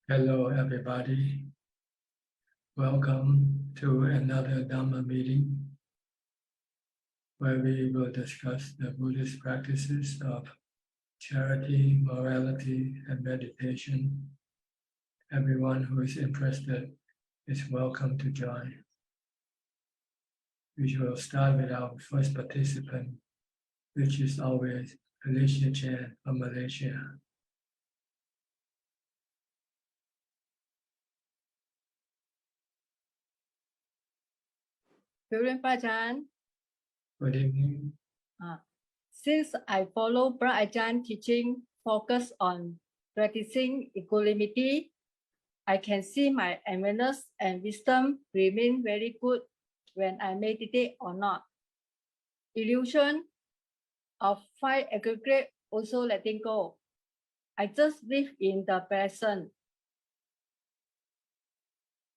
Hello, everybody. Welcome to another Dhamma meeting where we will discuss the Buddhist practices of charity, morality, and meditation. Everyone who is interested is welcome to join. We will start with our first participant, which is always Alicia Chan from Malaysia. 主任巴Ajahn, Good evening. Since I follow Ajahn teaching focus on practicing equanimity, I can see my awareness and wisdom remain very good when I meditate or not. Illusion of five aggregate also letting go. I just live in the present.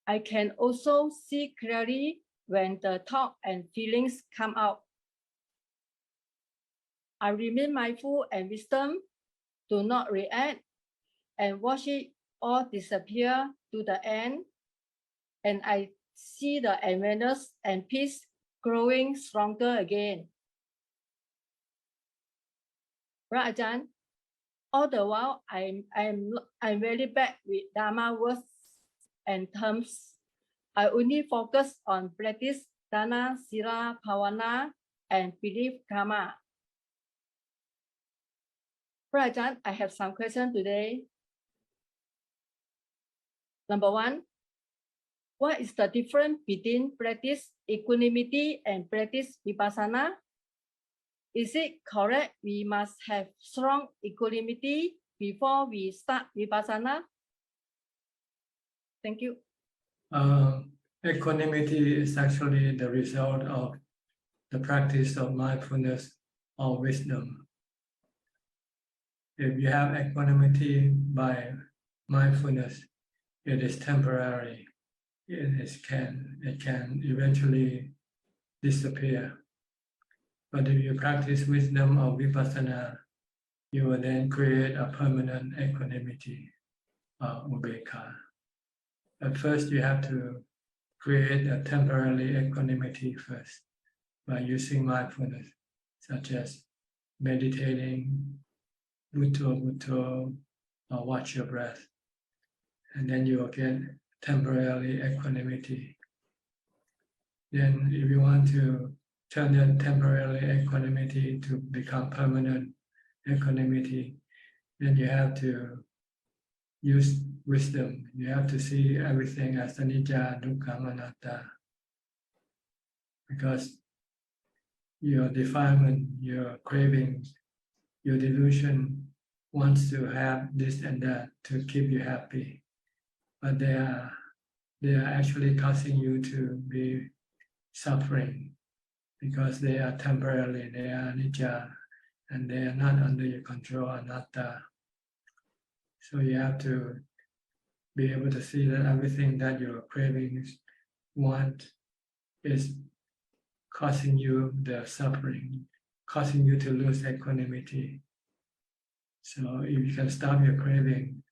I can also see clearly when the thought and feelings come out. I remain mindful and wisdom, do not react, and watch it all disappear to the end. And I see the awareness and peace growing stronger again. Ajahn, all the while I'm very bad with Dhamma words and terms. I only focus on practice dana, sila, bhavana, and belief karma. Ajahn, I have some questions today. Number one, what is the difference between practice equanimity and practice vipassana? Is it correct we must have strong equanimity before we start vipassana? Thank you. Equanimity is actually the result of the practice of mindfulness or wisdom. If you have equanimity by mindfulness, it is temporary. It can eventually disappear. But if you practice wisdom or vipassana, you will then create a permanent equanimity or upekkha. But first, you have to create a temporary equanimity first by using mindfulness, such as meditating, Bhutto, or watch your breath. And then you will get temporary equanimity. Then if you want to turn that temporary equanimity to become permanent equanimity, then you have to use wisdom. You have to see everything as anicca, dukkha, anatta. Because your defilement, your cravings, your delusion wants to have this and that to keep you happy. But they are actually causing you to be suffering because they are temporary, they are anicca, and they are not under your control, anatta. So you have to be able to see that everything that your cravings want is causing you the suffering, causing you to lose equanimity. So if you can stop your craving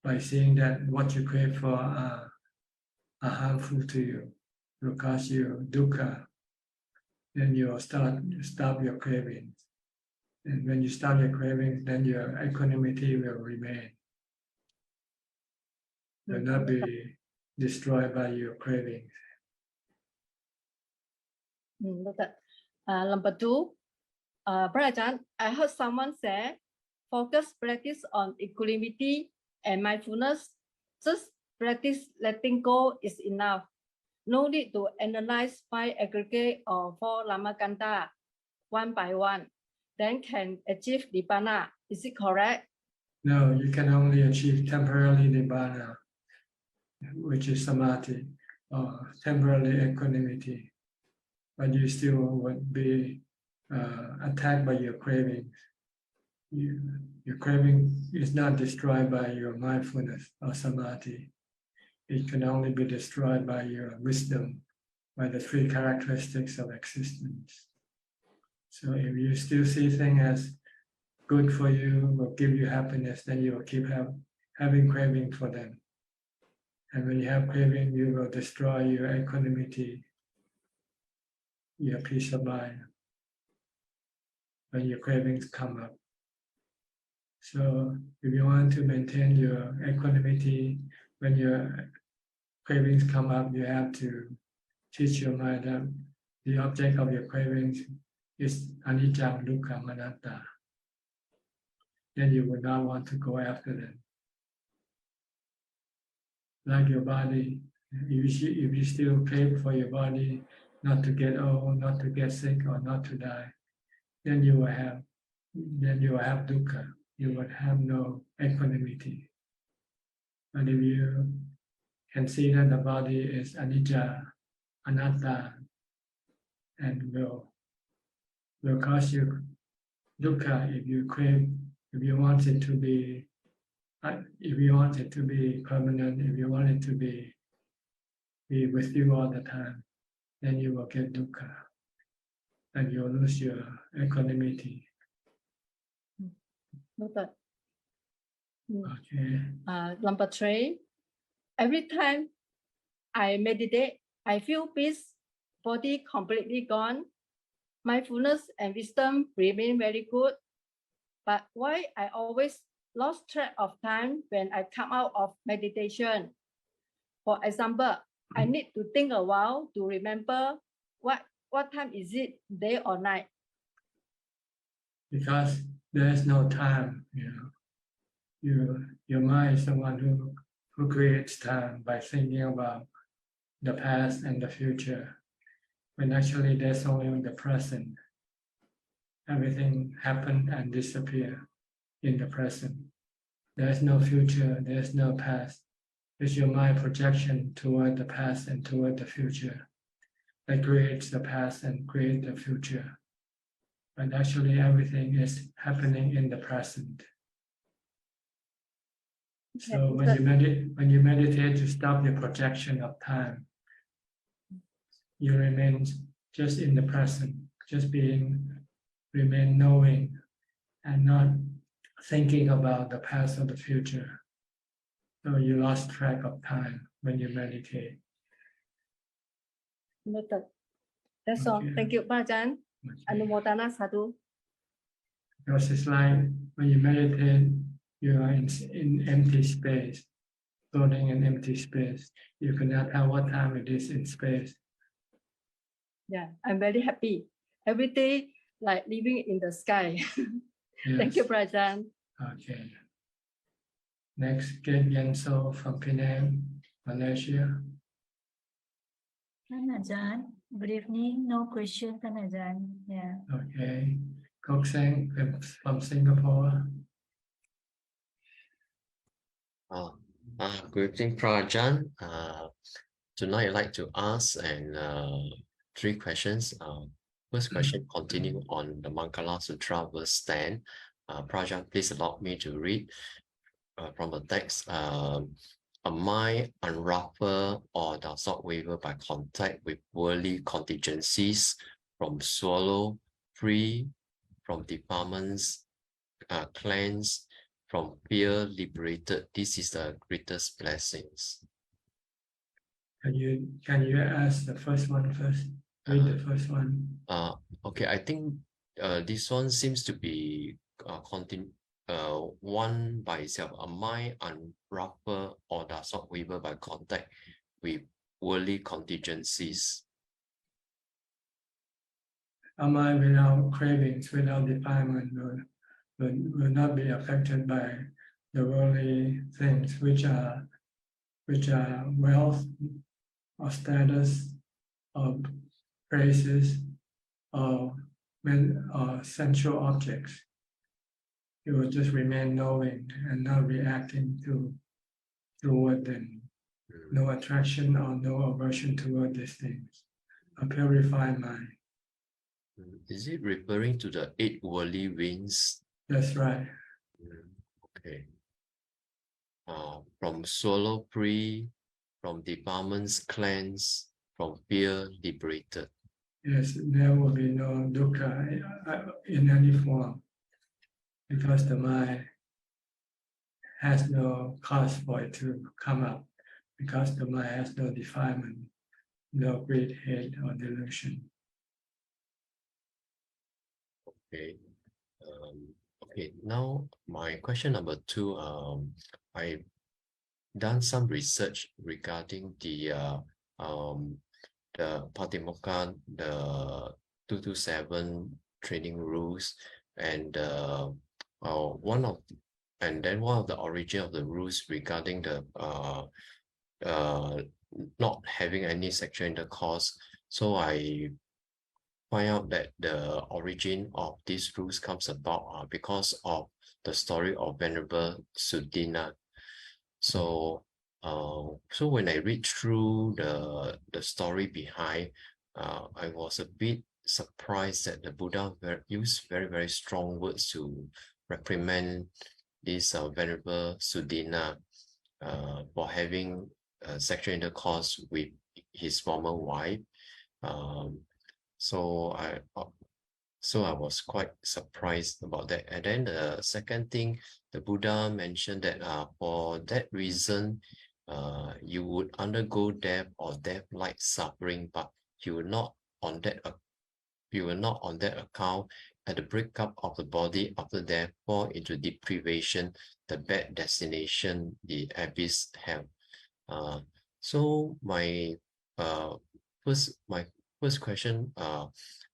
by seeing that what you crave for are harmful to you, will cause you dukkha, then you'll stop your cravings. And when you stop your cravings, then your equanimity will remain. Will not be destroyed by your cravings. Number two, Ajahn, I heard someone say, focus practice on equanimity and mindfulness. Just practice letting go is enough. No need to analyze five aggregate or four lamakanta one by one. Then can achieve nibbana. Is it correct? No, you can only achieve temporary nibbana, which is samadhi, or temporary equanimity. But you still would be attacked by your cravings. Your craving is not destroyed by your mindfulness or samadhi. It can only be destroyed by your wisdom, by the three characteristics of existence. So if you still see things as good for you, will give you happiness, then you will keep having craving for them. And when you have craving, you will destroy your equanimity, your peace of mind, when your cravings come up. So if you want to maintain your equanimity, when your cravings come up, you have to teach your mind that the object of your cravings is anicca, dukkha, anatta. Then you will not want to go after them. Like your body, if you still crave for your body not to get old, not to get sick, or not to die, then you will have dukkha. You will have no equanimity. But if you can see that the body is anicca, anatta, and will cause you dukkha if you crave, if you want it to be permanent, if you want it to be with you all the time, then you will get dukkha and you'll lose your equanimity. Noted. Okay. Number 3, every time I meditate, I feel peace, body completely gone. Mindfulness and wisdom remain very good. But why I always lost track of time when I come out of meditation? For example, I need to think a while to remember what time is it, day or night. Because there is no time, your mind is the one who creates time by thinking about the past and the future, when actually there's only the present. Everything happen and disappear in the present. There's no future, there's no past. It's your mind projection toward the past and toward the future that creates the past and creates the future. But actually everything is happening in the present. So when you meditate to stop the projection of time, you remain just in the present, just remain knowing and not thinking about the past or the future. So you lost track of time when you meditate. Noted. That's all. Thank you, Ajahn. Anumodana sadhu. Because it's like when you meditate, you are in empty space, floating in empty space. You cannot tell what time it is in space. Yeah, I'm very happy. Every day, like living in the sky. Yes. Thank you, Ajahn. Okay. Next, Get Yenso from Penang, Malaysia. Ajahn, good evening. No question, Ajahn. Yeah. Okay. Kok Seng from Singapore. Good evening, Prajan. Tonight I'd like to ask 3 questions. First question, continue on the Mangala Sutra, verse 10. Prajan, please allow me to read from the text. A mind unruffled or does not waver by contact with worldly contingencies, from swallow, free from defilements, cleansed, from fear, liberated. This is the greatest blessings. Can you ask the first one first? Read the first one. Okay, I think this one seems to be one by itself. A mind unruffled or does not waver by contact with worldly contingencies. A mind without cravings, without defilement, will not be affected by the worldly things, which are wealth or status or praises or sensual objects. You will just remain knowing and not reacting toward them. No attraction or no aversion toward these things. A purified mind. Is it referring to the 8 worldly winds? That's right. Okay. From swallow free, from defilements cleansed, from fear liberated. Yes, there will be no dukkha in any form, because the mind has no cause for it to come up, because the mind has no defilement, no greed, hate, or delusion. Okay. Okay. Now my question number 2. I done some research regarding the Patimokkha, the 227 training rules, and one of the origin of the rules regarding the not having any sexual intercourse. So I find out that the origin of these rules comes about because of the story of Venerable Sudina. So when I read through the story behind, I was a bit surprised that the Buddha used very, very strong words to reprimand this Venerable Sudina for having sexual intercourse with his former wife. So I was quite surprised about that. And then the second thing, the Buddha mentioned that for that reason, you would undergo death or death-like suffering, but you will not on that account at the breakup of the body after death fall into deprivation, the bad destination, the abyss hell. So my first question,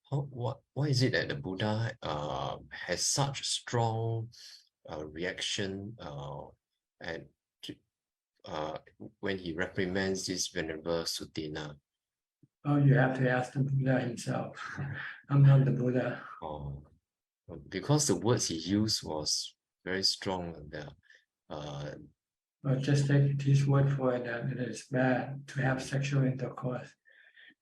why is it that the Buddha has such strong reaction and when he reprimands this Venerable Sudina? Oh, you have to ask the Buddha himself. I'm not the Buddha. Oh, because the words he used was very strong. But just take his word for it that it is bad to have sexual intercourse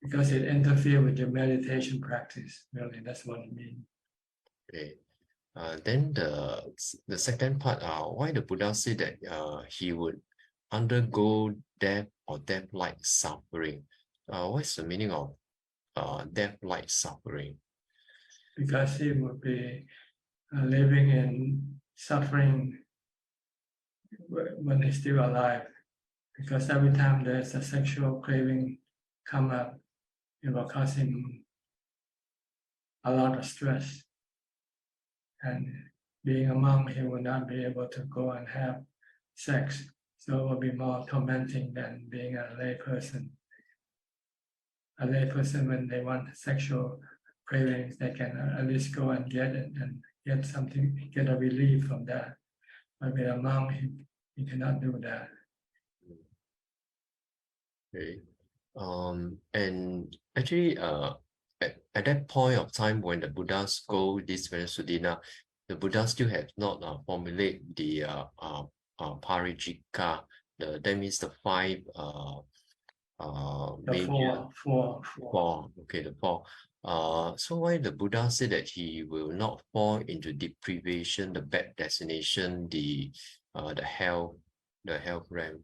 because it interferes with your meditation practice. Really, that's what it means. Okay. Then the second part, why the Buddha said that he would undergo death or death-like suffering. What's the meaning of death-like suffering? Because he would be living in suffering when he's still alive. Because every time there's a sexual craving come up, it will cause him a lot of stress. And being a monk, he will not be able to go and have sex. So it will be more tormenting than being a lay person. A lay person, when they want sexual cravings, they can at least go and get it and get something, get a relief from that. But with a monk, he cannot do that. Okay. And actually, at that point of time when the Buddha scolded this Venerable Sudina, the Buddha still have not formulate the parijika. That means the 5 major four. Okay, the 4. So why the Buddha said that he will not fall into deprivation, the bad destination, the hell realm?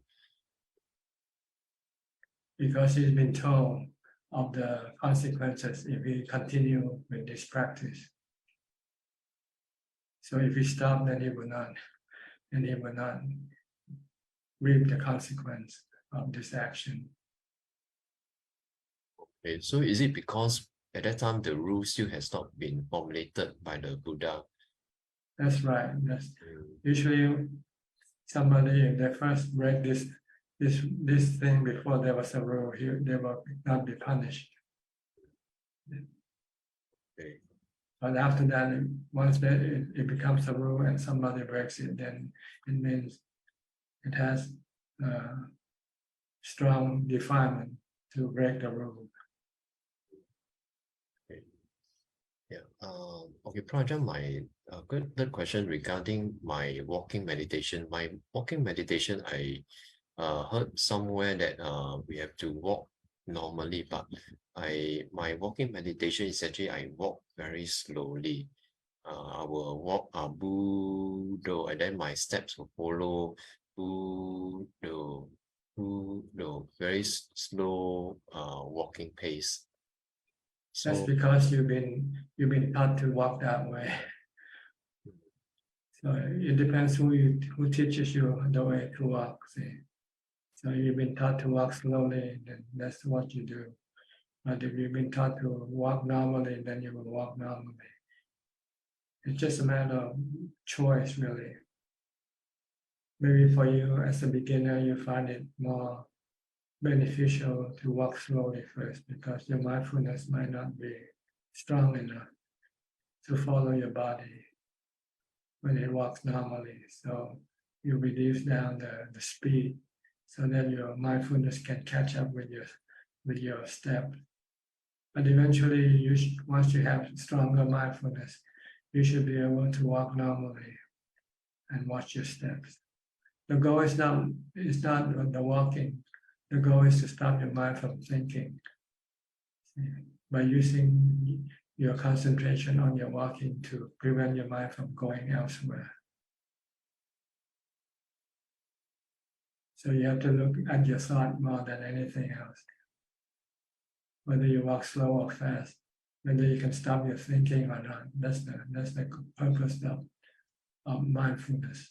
Because he's been told of the consequences if he continue with this practice. So if he stop, then he will not reap the consequence of this action. Okay, so is it because at that time the rule still has not been formulated by the Buddha? That's right. Usually somebody, if they first break this thing before there was a rule, they will not be punished. Okay. But after that, once it becomes a rule and somebody breaks it, then it means it has strong defilement to break the rule. Okay. Yeah. Okay, Praja, my third question regarding my walking meditation. My walking meditation, I heard somewhere that we have to walk normally, but my walking meditation is actually I walk very slowly. I will walk Budo, and then my steps will follow Budo, Budo, very slow walking pace. That's So because you've been taught to walk that way. So it depends who teaches you the way to walk. See? So you've been taught to walk slowly, then that's what you do. But if you've been taught to walk normally, then you will walk normally. It's just a matter of choice, really. Maybe for you as a beginner, you find it more beneficial to walk slowly first because your mindfulness might not be strong enough to follow your body when it walks normally. So you reduce down the speed so that your mindfulness can catch up with your step. But eventually, once you have stronger mindfulness, you should be able to walk normally and watch your steps. The goal is not the walking. The goal is to stop your mind from thinking by using your concentration on your walking to prevent your mind from going elsewhere. So you have to look at your thought more than anything else. Whether you walk slow or fast, whether you can stop your thinking or not. That's the purpose of mindfulness.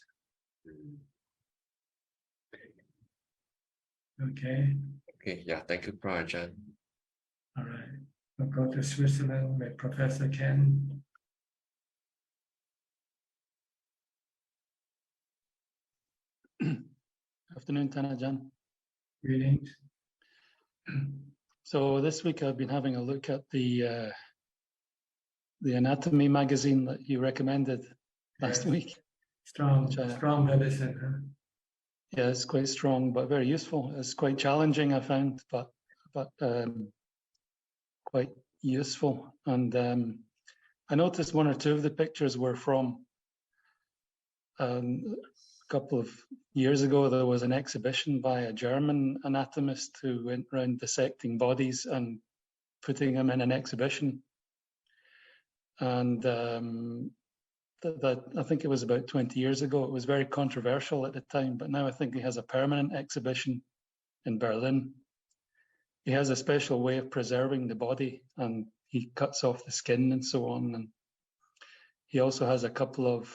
Okay. Okay, yeah, thank you, Ajahn. All right. We'll go to Switzerland with Professor Ken. Afternoon, Tanajan. Greetings. So this week I've been having a look at the anatomy magazine that you recommended last Yes. week. Strong medicine, huh? Yeah, it's quite strong, but very useful. It's quite challenging, I found, but quite useful. And I noticed one or two of the pictures were from a couple of years ago. There was an exhibition by a German anatomist who went around dissecting bodies and putting them in an exhibition. And that I think it was about 20 years ago. It was very controversial at the time, but now I think he has a permanent exhibition in Berlin. He has a special way of preserving the body, and he cuts off the skin and so on. And he also has a couple of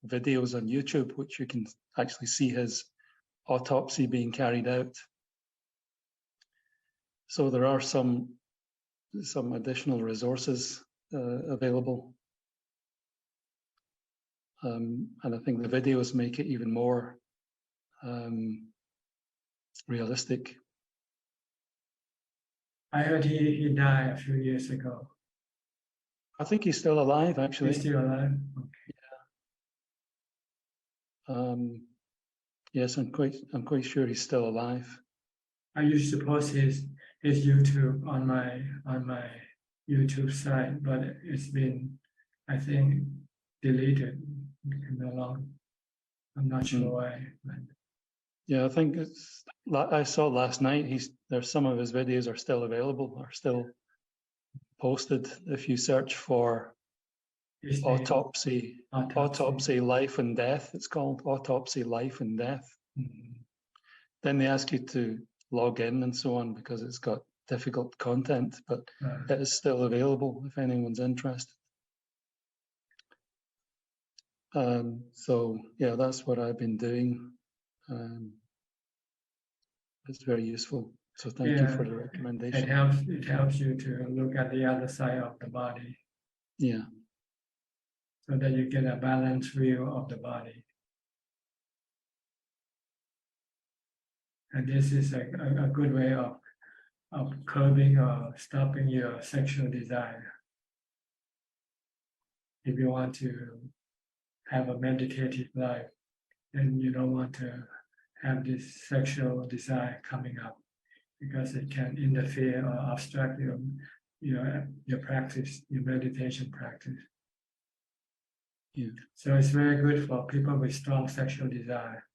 videos on YouTube, which you can actually see his autopsy being carried out. So there are some additional resources available. And I think the videos make it even more realistic. I heard he died a few years ago. I think he's still alive, actually. He's still alive? Okay. Yes, I'm quite sure he's still alive. I used to post his YouTube on my YouTube site, but it's been, I think, deleted. No longer. I'm not sure why. But yeah, I think I saw last night. There's some of his videos are still available, are still posted. If you search for autopsy, life and death, it's called Autopsy, Life and Death. Mm-hmm. Then they ask you to log in and so on because it's got difficult content, but it is still available if anyone's interested. So yeah, that's what I've been doing. It's very useful. So thank you for the recommendation. It helps you to look at the other side of the body. Yeah. So that you get a balanced view of the body. And this is a good way of curbing or stopping your sexual desire. If you want to have a meditative life, then you don't want to have this sexual desire coming up because it can interfere or obstruct your practice, your meditation practice. Yeah. So it's very good for people with strong sexual desire.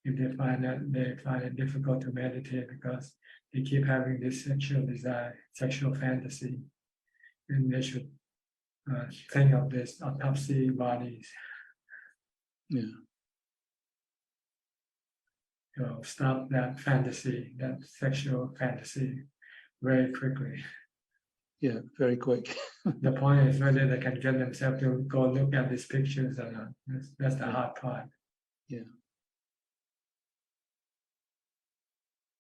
If they find it difficult to meditate because they keep having this sexual desire, sexual fantasy, then they should think of this autopsy bodies. Yeah. Stop that fantasy, that sexual fantasy, very quickly. Yeah, very quick. The point is whether they can get themselves to go look at these pictures or not. That's the hard part. Yeah.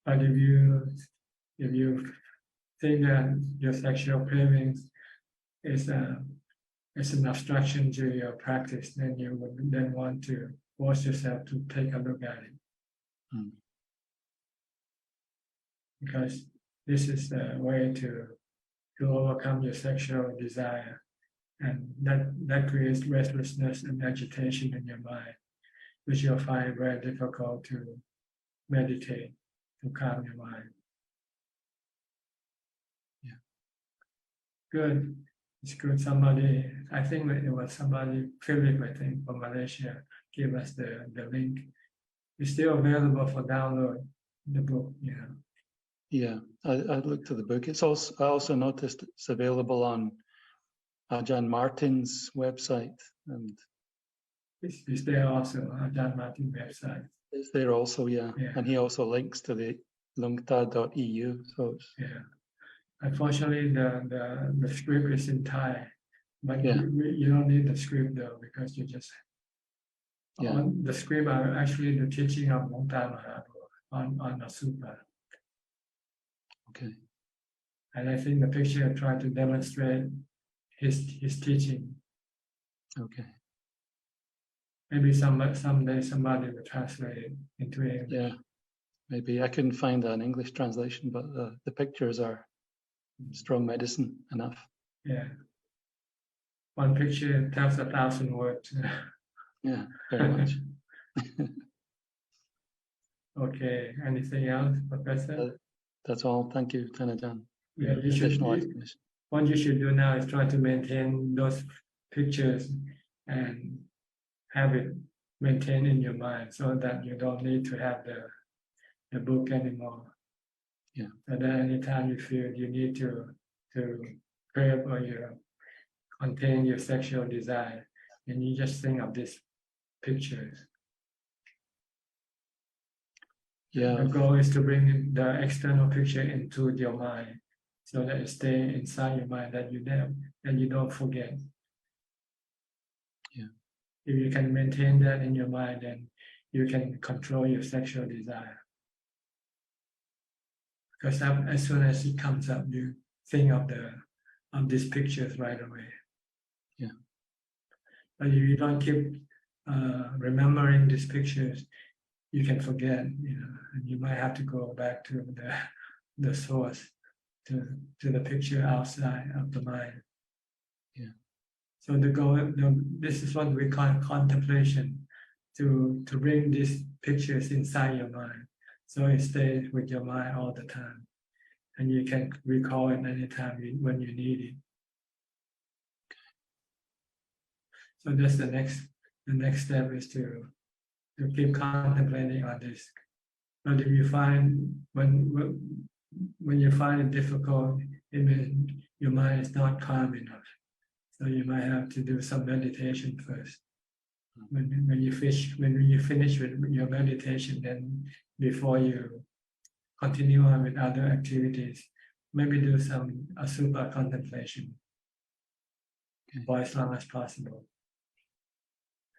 But if you think that your sexual cravings is an obstruction to your practice, then you would then want to force yourself to take a look at it. Because this is the way to overcome your sexual desire, and that creates restlessness and agitation in your mind, which you'll find very difficult to meditate, to calm your mind. Yeah. Good. It's good. Somebody, I think it was somebody, Philip, I think, from Malaysia, gave us the link. It's still available for download, the book, you know. Yeah, I looked at the book. It's also, I also noticed it's available on Ajahn Martin's website, and It's there also on Ajahn Martin website. it's there also, yeah. Yeah. And he also links to the lungta.eu. So it's, Yeah. Unfortunately, the script is in Thai, but Yeah. you don't need the script though, because you just Yeah. on the script are actually the teaching of Mongta Mahaprabhu on the Sutta. okay. And I think the picture tried to demonstrate his teaching. Okay. Maybe someday somebody will translate it into English. Yeah. Maybe I couldn't find an English translation, but the pictures are strong medicine enough. Yeah. One picture tells 1,000 words. Yeah, very much. Okay. Anything else, Professor? That's all. Thank you, Thanajan. Yeah, you should. Additional explanation. What you should do now is try to maintain those pictures and have it maintained in your mind, so that you don't need to have the book anymore. Yeah. And then anytime you feel you need to curb or you contain your sexual desire, and you just think of these pictures. Yeah. The goal is to bring the external picture into your mind, so that it stays inside your mind, that you don't forget. Yeah. If you can maintain that in your mind, then you can control your sexual desire. Because as soon as it comes up, you think of these pictures right away. Yeah. But if you don't keep remembering these pictures, you can forget, you know, and you might have to go back to the source, to the picture outside of the mind. Yeah. So this is what we call contemplation, to bring these pictures inside your mind, so it stays with your mind all the time, and you can recall it anytime when you need it. So that's the next step is to keep contemplating on this. But if you find when you find it difficult, it means your mind is not calm enough. So you might have to do some meditation first. When you finish with your meditation, then before you continue on with other activities, maybe do some asubha contemplation for as long as possible.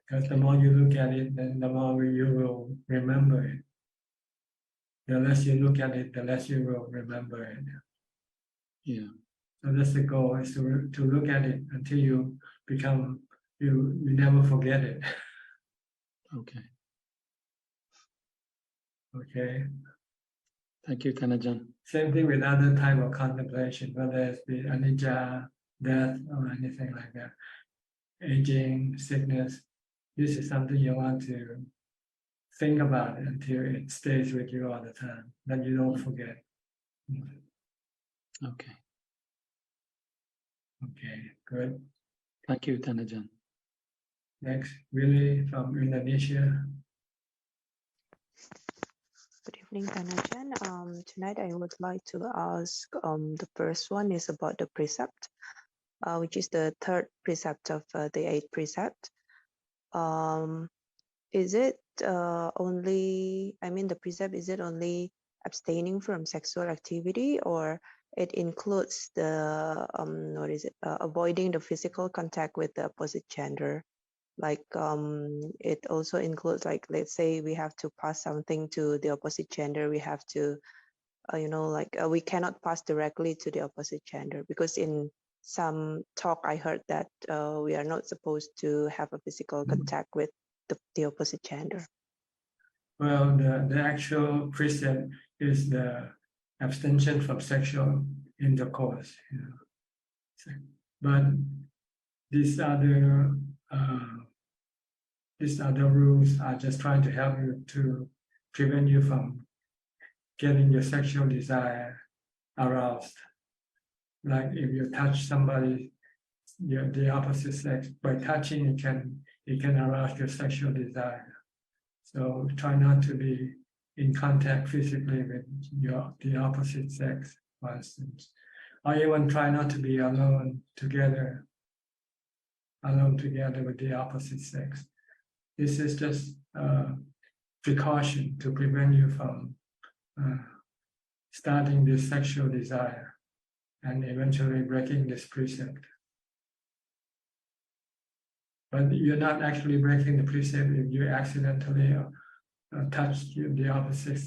Because the more you look at it, then the more you will remember it. The less you look at it, the less you will remember it. Yeah. So that's the goal, is to look at it until you never forget it. Okay. Okay. Thank you, Thanajan. Same thing with other type of contemplation, whether it's the anicca, death, or anything like that. Aging, sickness. This is something you want to think about it until it stays with you all the time, that you don't forget. Okay. Okay, good. Thank you, Thanajan. Next, Willie from Indonesia. Good evening, Thanajan. Tonight I would like to ask, the first one is about the precept, which is the third precept of the 8th precept. Is it only, I mean, the precept, is it only abstaining from sexual activity, or it includes the, avoiding the physical contact with the opposite gender? Like it also includes, like, let's say we have to pass something to the opposite gender, we have to we cannot pass directly to the opposite gender, because in some talk I heard that we are not supposed to have a physical contact with the opposite gender. Well, the actual precept is the abstention from sexual intercourse. But these other rules are just trying to help you to prevent you from getting your sexual desire aroused. Like if you touch somebody, the opposite sex, by touching it can arouse your sexual desire. So try not to be in contact physically with the opposite sex, for instance. Or even try not to be alone together with the opposite sex. This is just precaution to prevent you from starting this sexual desire and eventually breaking this precept. But you're not actually breaking the precept if you accidentally touch the opposite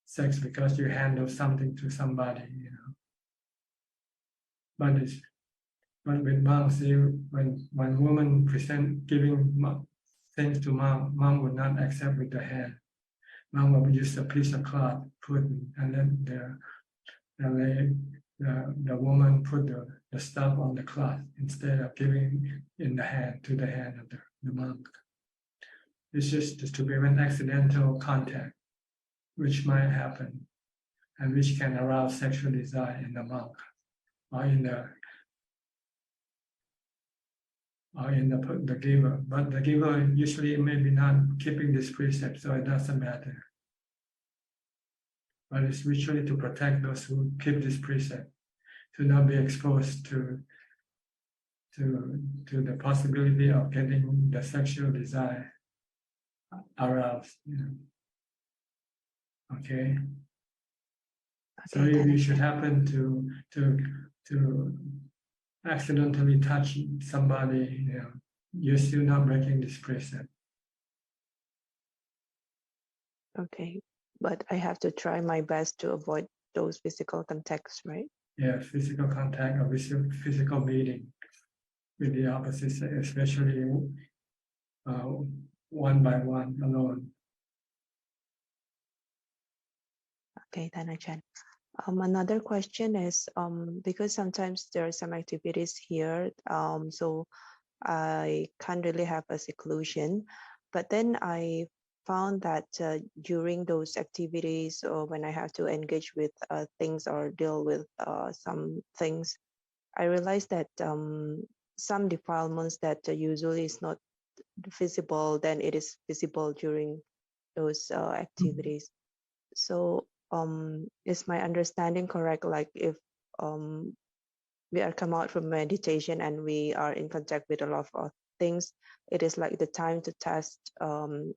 sex because you handle something to somebody, But with monks, when women present giving things to mom would not accept with the hand. Mom will use a piece of cloth, and then the woman put the stuff on the cloth instead of giving to the hand of the monk. It's just to prevent accidental contact, which might happen, and which can arouse sexual desire in the monk or in the giver. But the giver usually maybe not keeping this precept, so it doesn't matter. But it's usually to protect those who keep this precept, to not be exposed to the possibility of getting the sexual desire aroused. Okay. So if you should happen to accidentally touch somebody, you're still not breaking this precept. Okay, but I have to try my best to avoid those physical contacts, right? Yeah, physical contact or physical meeting with the opposite sex, especially one by one, alone. Okay, then Ajahn. Another question is because sometimes there are some activities here, so I can't really have a seclusion. But then I found that during those activities, or when I have to engage with things or deal with some things, I realized that some defilements that usually is not visible, then it is visible during those activities. So is my understanding correct? Like if we are come out from meditation and we are in contact with a lot of things, it is like the time to test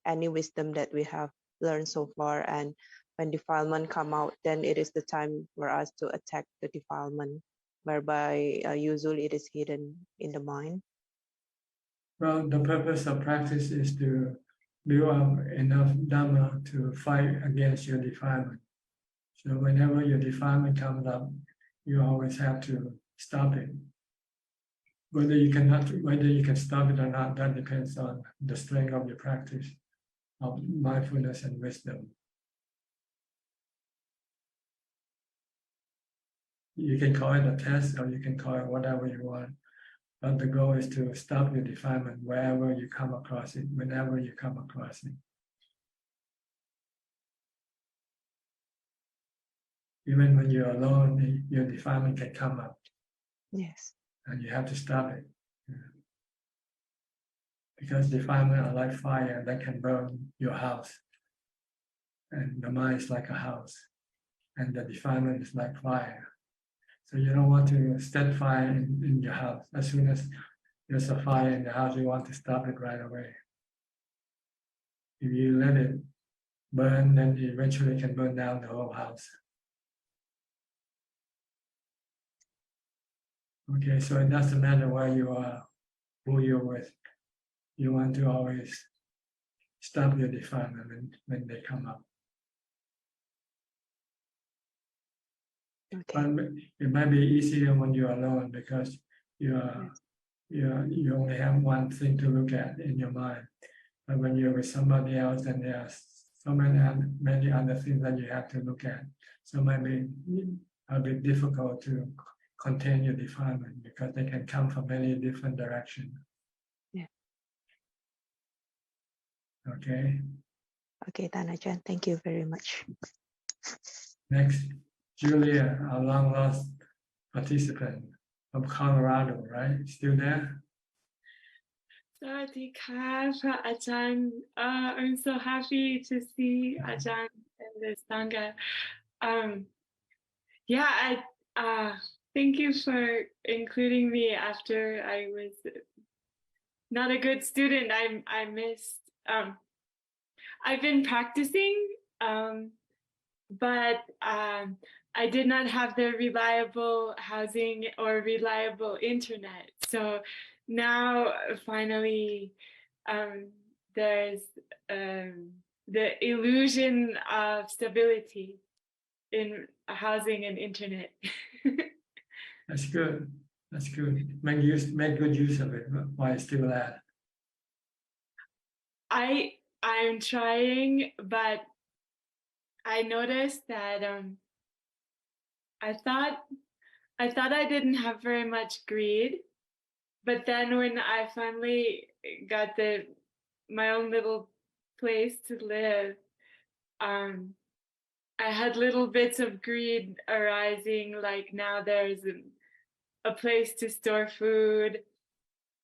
any wisdom that we have learned so far. And when defilement come out, then it is the time for us to attack the defilement, whereby usually it is hidden in the mind. Well, the purpose of practice is to build up enough Dhamma to fight against your defilement. So whenever your defilement comes up, you always have to stop it. Whether you can stop it or not, that depends on the strength of your practice of mindfulness and wisdom. You can call it a test or you can call it whatever you want. But the goal is to stop your defilement wherever you come across it, whenever you come across it. Even when you're alone, your defilement can come up. Yes. And you have to stop it. Because defilement are like fire that can burn your house. And the mind is like a house. And the defilement is like fire. So you don't want to set fire in your house. As soon as there's a fire in the house, you want to stop it right away. If you let it burn, then it eventually can burn down the whole house. Okay, so it doesn't matter where you are, who you're with. you want to always stop your defilement when they come up. Okay. But it might be easier when you're alone because you only have one thing to look at in your mind. But when you're with somebody else, then there are so many other things that you have to look at. So it might be a bit difficult to contain your defilement because they can come from many different directions. Yeah. Okay. Okay, Ajahn, thank you very much. Next, Julia, our long lost participant from Colorado, right? Still there? Sawadika, Ajahn. I'm so happy to see Ajahn and the Sangha. Yeah, thank you for including me after I was not a good student. I missed. I've been practicing, but I did not have the reliable housing or reliable internet. So now finally there's the illusion of stability in housing and internet. That's good. That's good. Make good use of it while it's still there. I'm trying, but I noticed that I thought I didn't have very much greed, but then when I finally got my own little place to live, I had little bits of greed arising, like now there's a place to store food,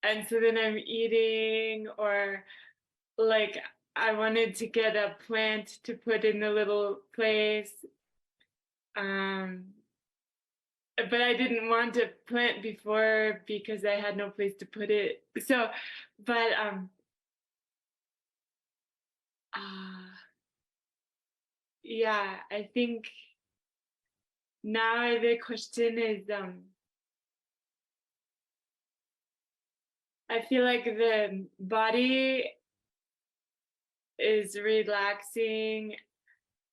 and so then I'm eating, or like I wanted to get a plant to put in the little place, but I didn't want a plant before because I had no place to put it. So, but yeah, I think now the question is, I feel like the body is relaxing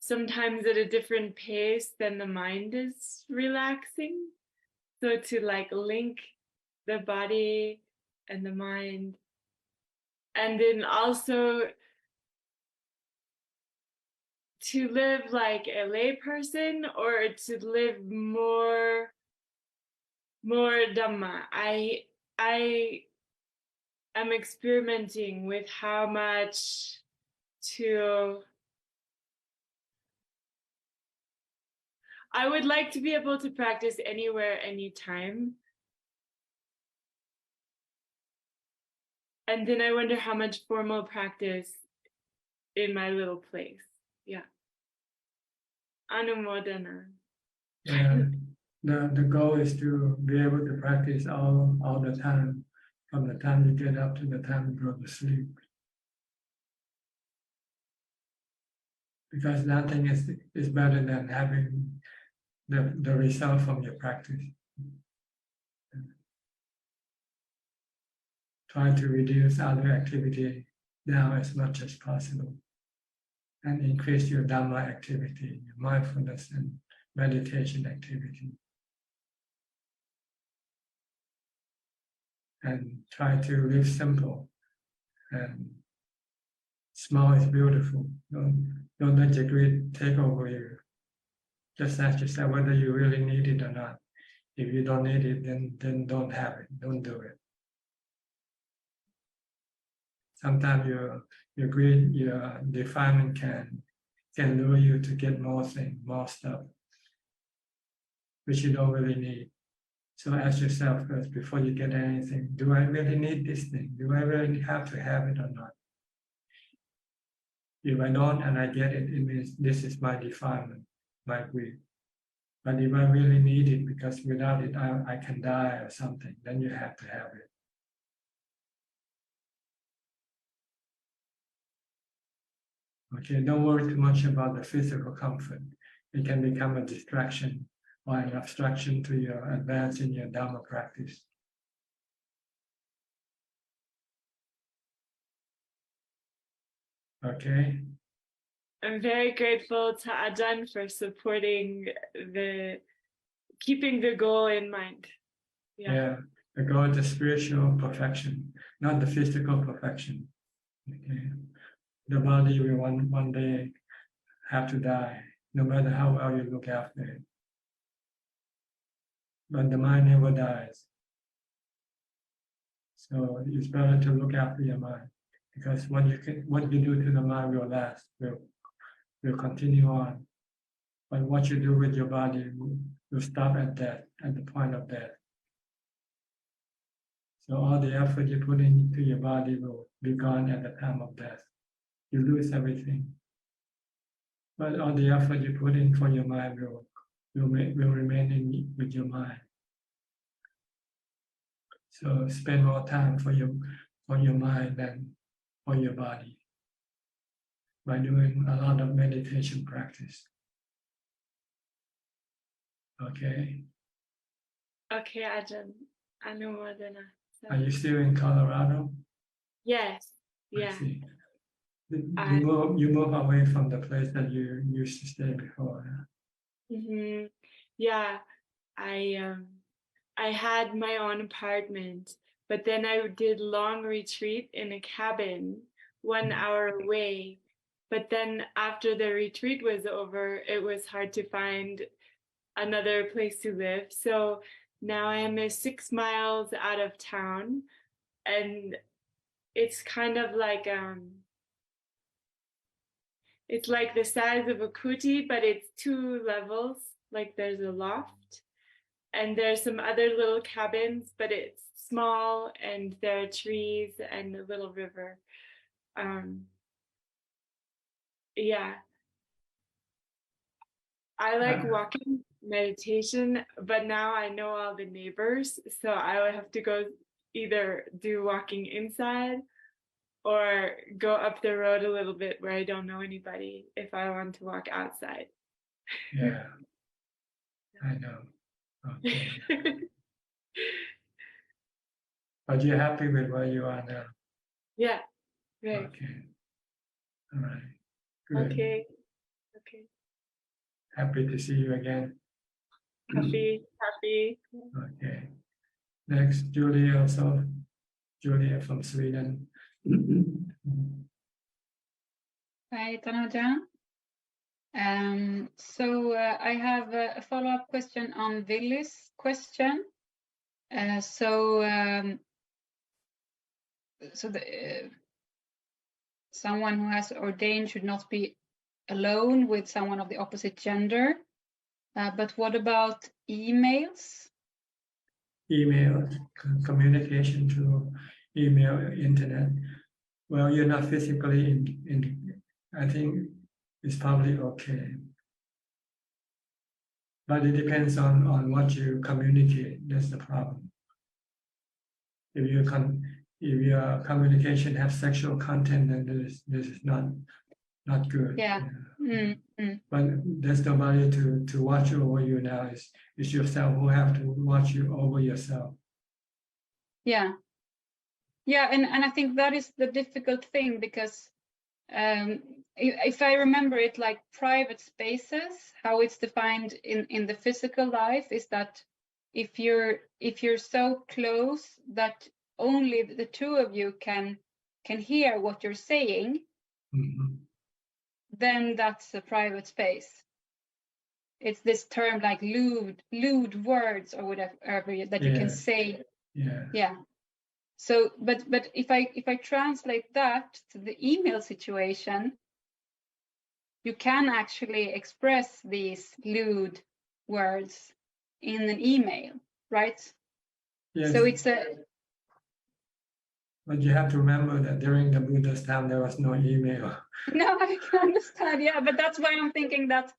sometimes at a different pace than the mind is relaxing. So to like link the body and the mind, and then also to live like a lay person or to live more Dhamma. I am experimenting with how much to. I would like to be able to practice anywhere, anytime. And then I wonder how much formal practice in my little place. Yeah. Anumodana. Yeah. The goal is to be able to practice all the time, from the time you get up to the time you go to sleep. Because nothing is better than having the result from your practice. Try to reduce other activity down as much as possible and increase your Dhamma activity, your mindfulness and meditation activity. And try to live simple, and small is beautiful. Don't let your greed take over you. Just ask yourself whether you really need it or not. If you don't need it, then don't have it. Don't do it. Sometimes your greed, your defilement can lure you to get more things, more stuff, which you don't really need. So ask yourself first before you get anything, do I really need this thing? Do I really have to have it or not? If I don't and I get it, it means this is my defilement, my greed. But if I really need it because without it I can die or something, then you have to have it. Okay, don't worry too much about the physical comfort. It can become a distraction or an obstruction to your advance in your Dhamma practice. Okay. I'm very grateful to Ajahn for supporting keeping the goal in mind. Yeah. The goal is the spiritual perfection, not the physical perfection. Okay. The body will one day have to die, no matter how well you look after it. But the mind never dies. So it's better to look after your mind, because what you do to the mind will last, will continue on. But what you do with your body will stop at death, at the point of death. So all the effort you put into your body will be gone at the time of death. You lose everything. But all the effort you put in for your mind will remain with your mind. So spend more time for your mind than for your body by doing a lot of meditation practice. Okay. Okay, Ajahn. Anumodana. Are you still in Colorado? Yes. I Yeah. see. You move away from the place that you used to stay before. Yeah. I had my own apartment, but then I did long retreat in a cabin 1 hour away. But then after the retreat was over, it was hard to find another place to live. So now I am 6 miles out of town, and it's kind of like it's like the size of a kuti, but it's 2 levels. Like there's a loft, and there's some other little cabins, but it's small, and there are trees and a little river. Yeah. I like walking meditation, but now I know all the neighbors, so I would have to go either do walking inside or go up the road a little bit where I don't know anybody if I want to walk outside. Yeah, I know. Okay. But you're happy with where you are now? Yeah, right. Okay. All right. Good. Okay. Happy to see you again. Happy. Okay. Next, Julia from Sweden. Hi, Tanajan. So I have a follow-up question on Willy's question. Someone who has ordained should not be alone with someone of the opposite gender. But what about emails? Email, communication through email, internet. Well, you're not physically in I think it's probably okay. But it depends on what you communicate. That's the problem. If your communication has sexual content, then this is not good. Yeah. But there's nobody to watch over you now. It's yourself who have to watch you over yourself. Yeah. Yeah, and I think that is the difficult thing, because if I remember it, like private spaces, how it's defined in the physical life is that if you're so close that only the two of you can hear what you're saying, then that's a private space. It's this term like lewd words or whatever that you can say. Yeah. So, but if I translate that to the email situation, you can actually express these lewd words in an email, right? Yes. So it's But you have to remember that during the Buddha's time, there was no email. No, I can understand. Yeah, but that's why I'm thinking that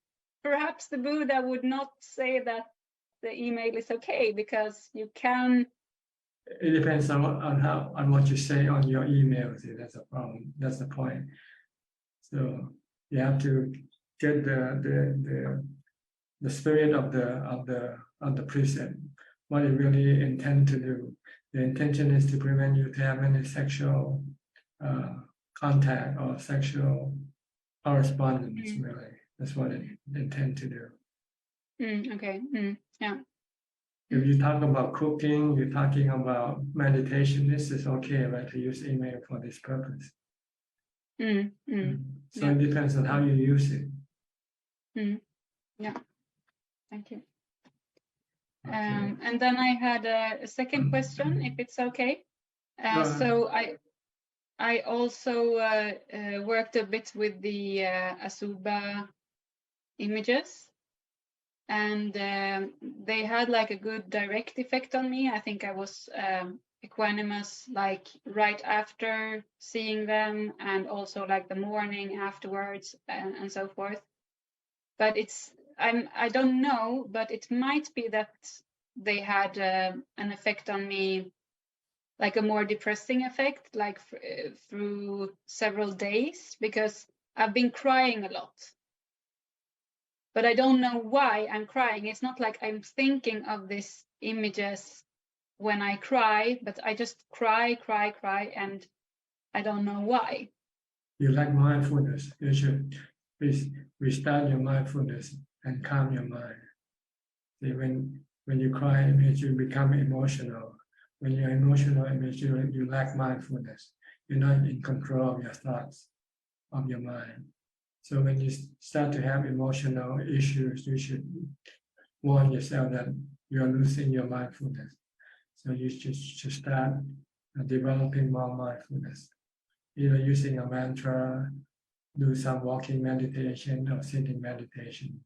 perhaps the Buddha would not say that the email is okay, because you can. It depends on what you say on your email. See, that's a problem. That's the point. So you have to get the spirit of the precept, what it really intend to do. The intention is to prevent you to have any sexual contact or sexual correspondence. Really, that's what it intends to do. Okay. Yeah. If you talk about cooking, you're talking about meditation, this is okay, right, to use email for this purpose. So it depends on how you use it. Yeah, thank you. Okay. And then I had a second question, if it's okay. So I also worked a bit with the Asuba images, and they had like a good direct effect on me. I think I was equanimous like right after seeing them, and also like the morning afterwards, and so forth. But I don't know, but it might be that they had an effect on me, like a more depressing effect, like through several days, because I've been crying a lot. But I don't know why I'm crying. It's not like I'm thinking of these images when I cry, but I just cry, and I don't know why. You lack mindfulness. You should restart your mindfulness and calm your mind. See, when you cry, it means you become emotional. When you're emotional, it means you lack mindfulness. You're not in control of your thoughts, of your mind. So when you start to have emotional issues, you should warn yourself that you are losing your mindfulness. So you should start developing more mindfulness, either using a mantra, do some walking meditation or sitting meditation.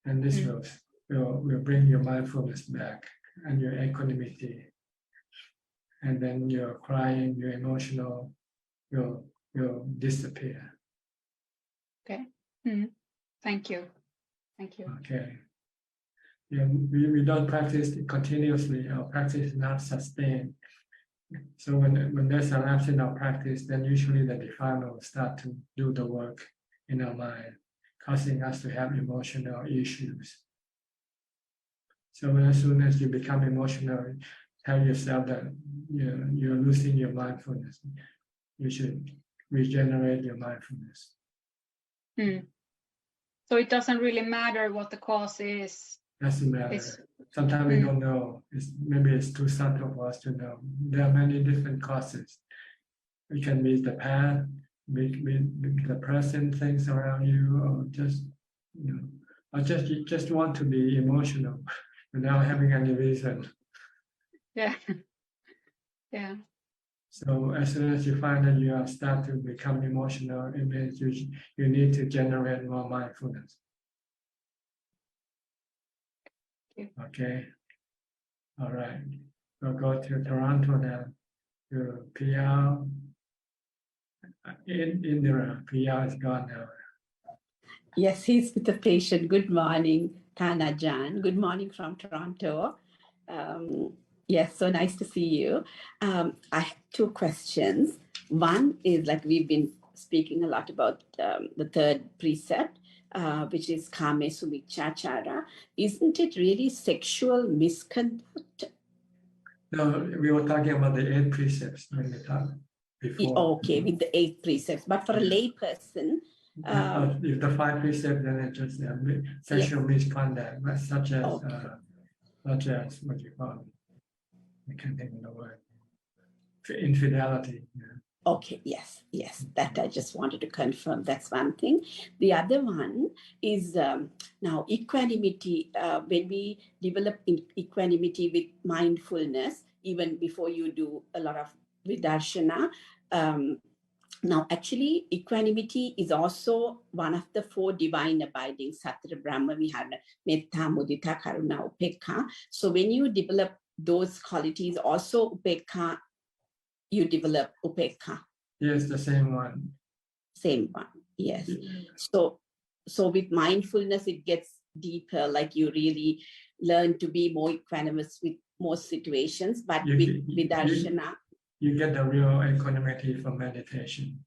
And this will bring your mindfulness back and your equanimity. And then your crying, your emotional will disappear. Okay. Thank you. Thank you. Okay. Yeah, we don't practice continuously. Our practice is not sustained. So when there's a lapse in our practice, then usually the defilement will start to do the work in our mind, causing us to have emotional issues. So as soon as you become emotional, tell yourself that you're losing your mindfulness. You should regenerate your mindfulness. So it doesn't really matter what the cause is. Doesn't matter. Sometimes we don't know. Maybe it's too subtle for us to know. There are many different causes. It can be the past, be the present things around you, or just or just want to be emotional without having any reason. Yeah. Yeah. So as soon as you find that you are start to become emotional, it means you need to generate more mindfulness. Okay. All right. We'll go to Toronto now. To PR. Indira, PR is gone now. Yes, he's with the patient. Good morning, Ajahn. Good morning from Toronto. Yes, so nice to see you. I have two questions. One is like we've been speaking a lot about the third precept, which is Kame Sumichachara. Isn't it really sexual misconduct? No, we were talking about the 8 precepts when we talked before. Okay, with the 8 precepts. But for a lay person, if the 5 precepts, then it's just sexual misconduct, but such as what you call it. I can't think of the word. Infidelity. Yeah. Okay, yes, that I just wanted to confirm. That's one thing. The other one is now equanimity. When we develop equanimity with mindfulness, even before you do a lot of vidarshana, now actually equanimity is also one of the 4 divine abiding Sattva Brahma. We have Metta, Mudita, Karuna, Upekha. So when you develop those qualities, also Upekha, you develop Upekha. Yes, the same one. Same one, yes. So with mindfulness, it gets deeper, like you really learn to be more equanimous with most situations, but with vidarshana. You get the real equanimity from meditation.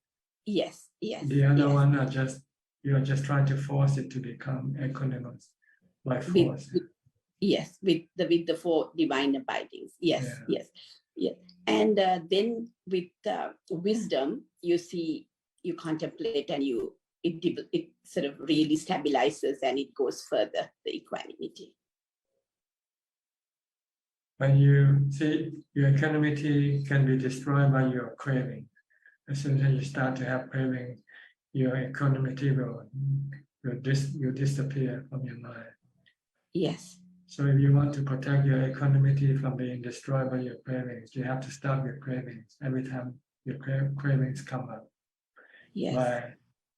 Yes. The other one you're just trying to force it to become equanimous by force. With the 4 divine abidings. Yes. And then with wisdom, you see, you contemplate, and it sort of really stabilizes, and it goes further, the equanimity. When you see your equanimity can be destroyed by your craving. As soon as you start to have craving, your equanimity will disappear from your mind. Yes. So if you want to protect your equanimity from being destroyed by your cravings, you have to stop your cravings every time your cravings come up. Yes.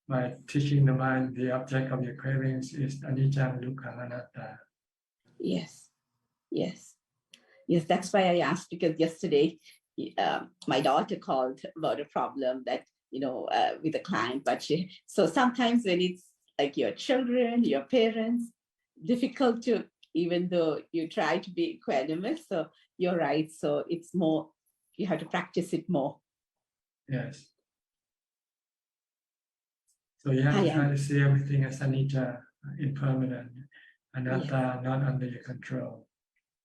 By teaching the mind the object of your cravings is anicca, dukkha, anatta. Yes. Yes. Yes, that's why I asked, because yesterday my daughter called about a problem that, with a client, but so sometimes when it's like your children, your parents, difficult to, even though you try to be equanimous, so you're right. So it's more, you have to practice it more. Yes. So you have to try to see everything as anicca, impermanent, anatta, not under your control.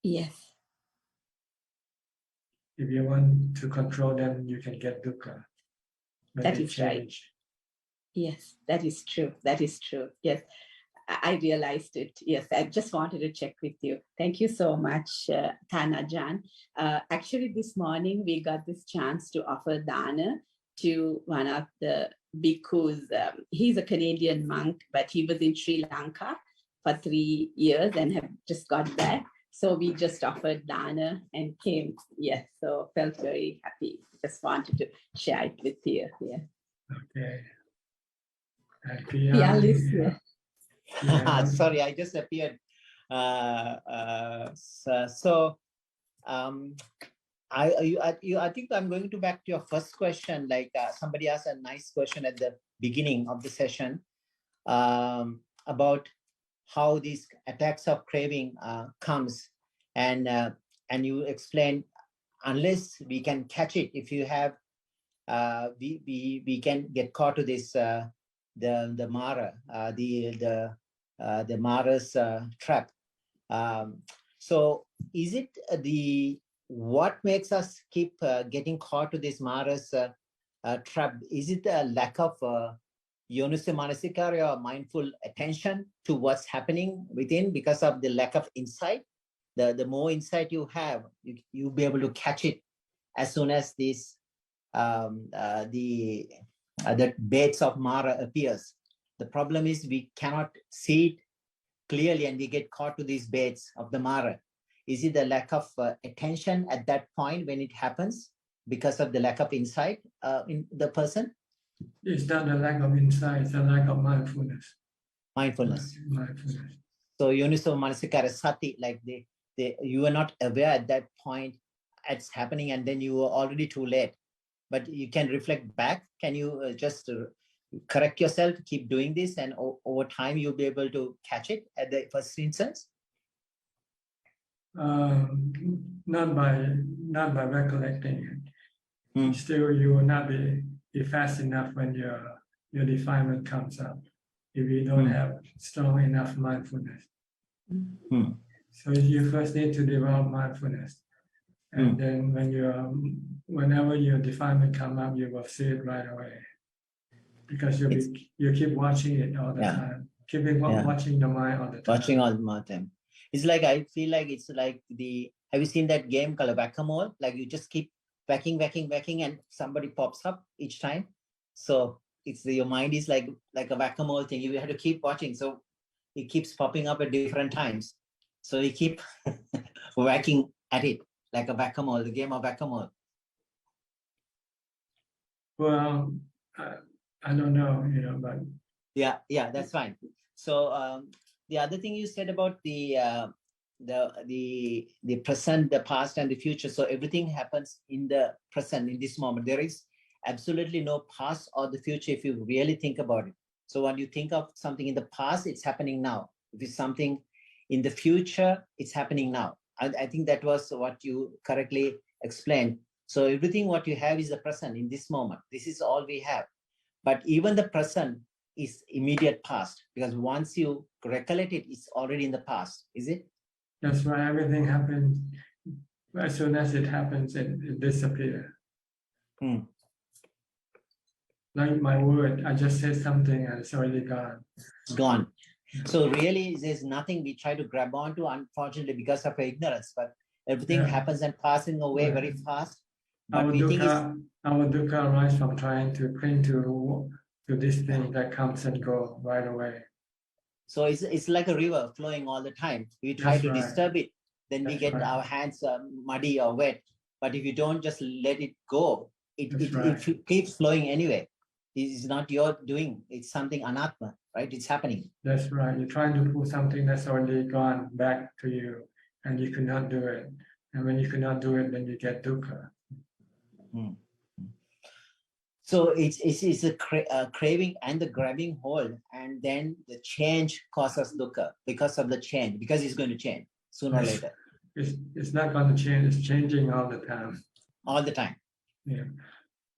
Yes. If you want to control them, you can get dukkha. That is right. Yes, that is true. That is true. Yes, I realized it. Yes, I just wanted to check with you. Thank you so much, Ajahn. Actually, this morning we got this chance to offer dana to one of the bhikkhus. He's a Canadian monk, but he was in Sri Lanka for 3 years and have just got back. So we just offered dana and came. Yes, so felt very happy. Just wanted to share it with you. Yeah. Okay. Yeah, listen. Sorry, I just appeared. I think I'm going to back to your first question. Like somebody asked a nice question at the beginning of the session about how these attacks of craving comes, and you explain, unless we can catch it, if you have we can get caught to this the Mara, the Mara's trap. So is it what makes us keep getting caught to this Mara's trap? Is it a lack of Yoniso Manasikara, or mindful attention to what's happening within, because of the lack of insight? The more insight you have, you'll be able to catch it as soon as this the beds of Mara appears. The problem is we cannot see it clearly, and we get caught to these beds of the Mara. Is it the lack of attention at that point when it happens because of the lack of insight in the person? It's not the lack of insight, it's the lack of mindfulness. Mindfulness. Mindfulness. So Yoniso Manasikara Sati, like you are not aware at that point it's happening, and then you are already too late. But you can reflect back. Can you just correct yourself, keep doing this, and over time you'll be able to catch it at the first instance? Not by recollecting it. Still, you will not be fast enough when your defilement comes up if you don't have strong enough mindfulness. So you first need to develop mindfulness, and then whenever your defilement come up, you will see it right away, because you keep watching it all the time, watching the mind all the time. Watching all the time. It's like, I feel like it's like have you seen that game called whack-a-mole? Like you just keep whacking, and somebody pops up each time. So it's your mind is like a whack-a-mole thing. You have to keep watching. So it keeps popping up at different times. So you keep whacking at it like a whack-a-mole, the game of whack-a-mole. Well, I don't know, but yeah, that's fine. So the other thing you said about the present, the past, and the future. So everything happens in the present, in this moment. There is absolutely no past or the future if you really think about it. So when you think of something in the past, it's happening now. If it's something in the future, it's happening now. I think that was what you correctly explained. So everything what you have is the present in this moment. This is all we have. But even the present is immediate past, because once you recollect it, it's already in the past, is it? That's why everything happens As soon as it happens, it disappears. Like my word, I just said something and it's already gone. It's gone. So really, there's nothing we try to grab onto, unfortunately, because of our ignorance. But everything happens and passing away very fast. But Our dukkha arises from trying to cling to this thing that comes and goes right away. So it's like a river flowing all the time. We try to disturb it, then we get our hands muddy or wet. But if you don't just let it go, it keeps flowing anyway. This is not your doing. It's something anatma, right? It's happening. That's right. You're trying to pull something that's already gone back to you, and you could not do it. And when you could not do it, then you get dukkha. So it's a craving and the grabbing hold, and then the change causes dukkha because of the change, because it's going to change sooner or later. It's not going to change. It's changing all the time. All the time. Yeah.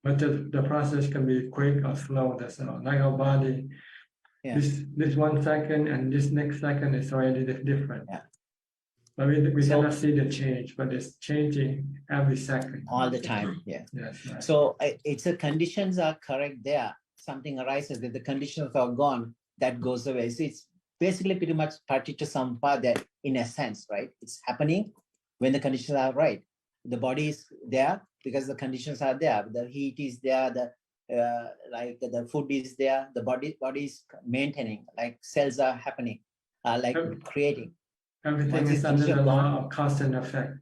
But the process can be quick or slow. That's all. Like our body, this 1 second and this next second is already different. Yeah. But we cannot see the change, but it's changing every second. All the time. Yeah. Yes, right. So it's the conditions are correct there. Something arises, if the conditions are gone, that goes away. So it's basically pretty much paticca samuppada in a sense, right? It's happening when the conditions are right. The body is there because the conditions are there. The heat is there. The food is there. The body is maintaining. Like cells are happening, like creating. Everything is under the law of cause and effect.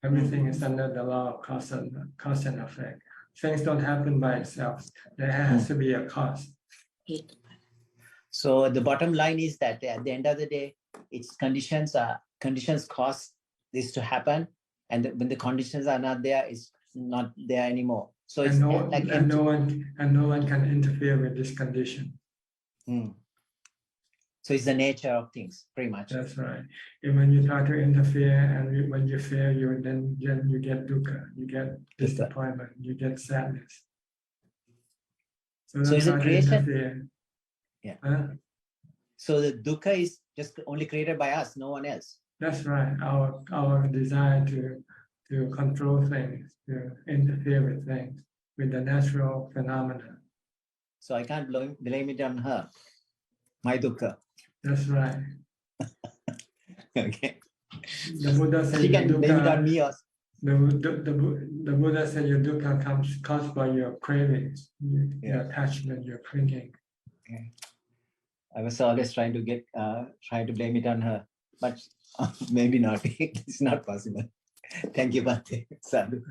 Everything is under the law of cause and effect. Things don't happen by itself. There has to be a cause. So the bottom line is that at the end of the day, it's conditions cause this to happen, and when the conditions are not there, it's not there anymore. So it's no one can interfere with this condition. So it's the nature of things, pretty much. That's right. And when you try to interfere, and when you fail, then you get dukkha, you get disappointment, you get sadness. So is it creation? Yeah. So the dukkha is just only created by us, no one else. That's right. Our desire to control things, to interfere with things, with the natural phenomena. So I can't blame it on her. My dukkha. That's right. Okay. The Buddha said you can blame it on me also. The Buddha said your dukkha comes caused by your cravings, your attachment, your clinging. Okay. I was always trying to blame it on her, but maybe not. It's not possible. Thank you, Bhante. Sadhu.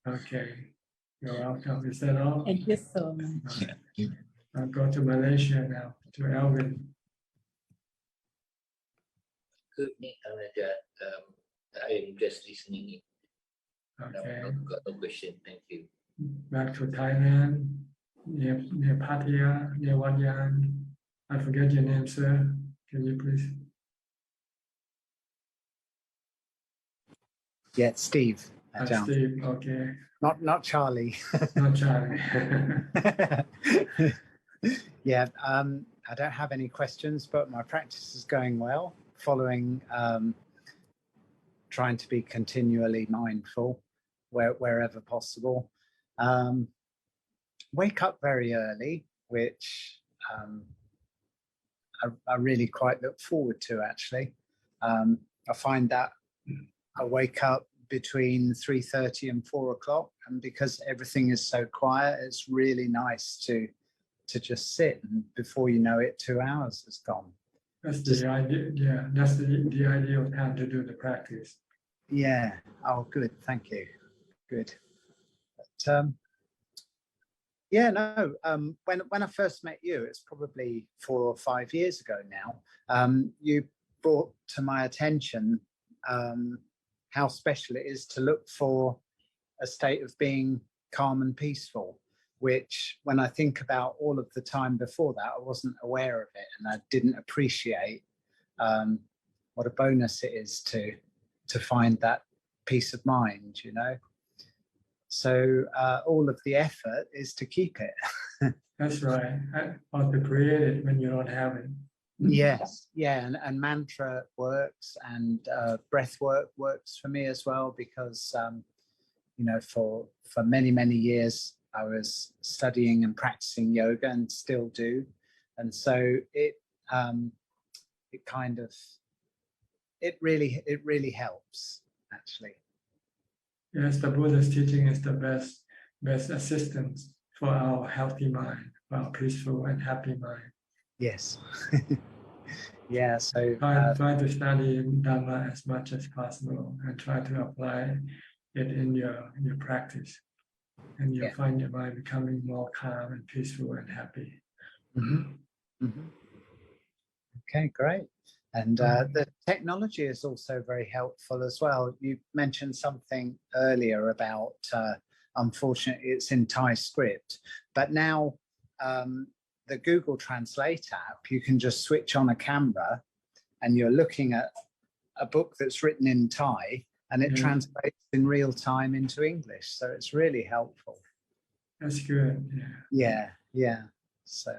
Okay. You're welcome. Is that all? Thank you so much. I'll go to Malaysia now, to Elvin. Good evening, I am just listening. Okay. I've got no question. Thank you. Back to Thailand, near Pattaya, near Wat Yan. I forget your name, sir. Can you please? Yeah, Steve. Steve, okay. Not Charlie. Not Charlie. Yeah, I don't have any questions, but my practice is going well, following trying to be continually mindful wherever possible. Wake up very early, which I really quite look forward to, actually. I find that I wake up between 3:30 and 4 o'clock, and because everything is so quiet, it's really nice to just sit, and before you know it, 2 hours has gone. That's the idea. Yeah, that's the idea of time to do the practice. Yeah. Oh, good. Thank you. Good. But, yeah, no. When I first met you, it's probably 4 or 5 years ago now. You brought to my attention how special it is to look for a state of being calm and peaceful, which when I think about all of the time before that, I wasn't aware of it, and I didn't appreciate what a bonus it is to find that peace of mind, you know. So all of the effort is to keep it. That's right. Or to create it when you don't have it. Yes, yeah, and mantra works, and breath work works for me as well, because you know, for many years I was studying and practicing yoga, and still do, and so it kind of it really helps, actually. Yes, the Buddha's teaching is the best assistance for our healthy mind, for our peaceful and happy mind. Yes. Yeah, so try to study Dhamma as much as possible, and try to apply it in your practice, and you'll find your mind becoming more calm and peaceful and happy. Okay, great. And the technology is also very helpful as well. You mentioned something earlier about, unfortunately, it's in Thai script, but now the Google Translate app, you can just switch on a camera and you're looking at a book that's written in Thai, and it translates in real time into English. So it's really helpful. That's good. Yeah. So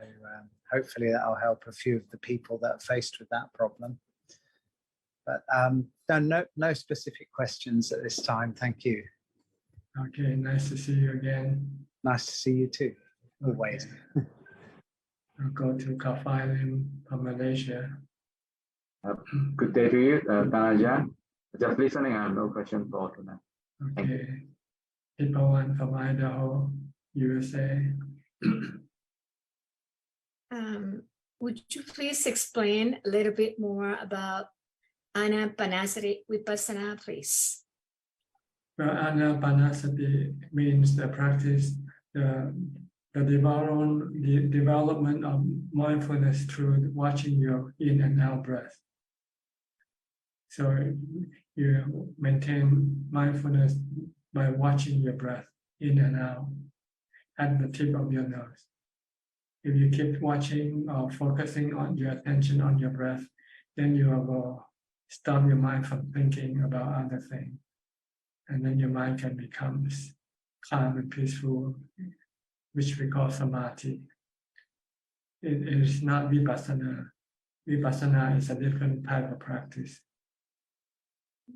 hopefully that'll help a few of the people that are faced with that problem. But no specific questions at this time. Thank you. Okay, nice to see you again. Nice to see you too, always. Okay. I'll go to Kafilim from Malaysia. Good day to you, Ajahn. Just listening, I have no question for tonight. Okay. Ipawan from Idaho, USA. Would you please explain a little bit more about Anapanasati Vipassana, please? Well, Anapanasati means the practice, the development of mindfulness through watching your in and out breath. So you maintain mindfulness by watching your breath in and out at the tip of your nose. If you keep watching or focusing on your attention on your breath, then you will stop your mind from thinking about other things. And then your mind can become calm and peaceful, which we call samadhi. It is not vipassana. Vipassana is a different type of practice.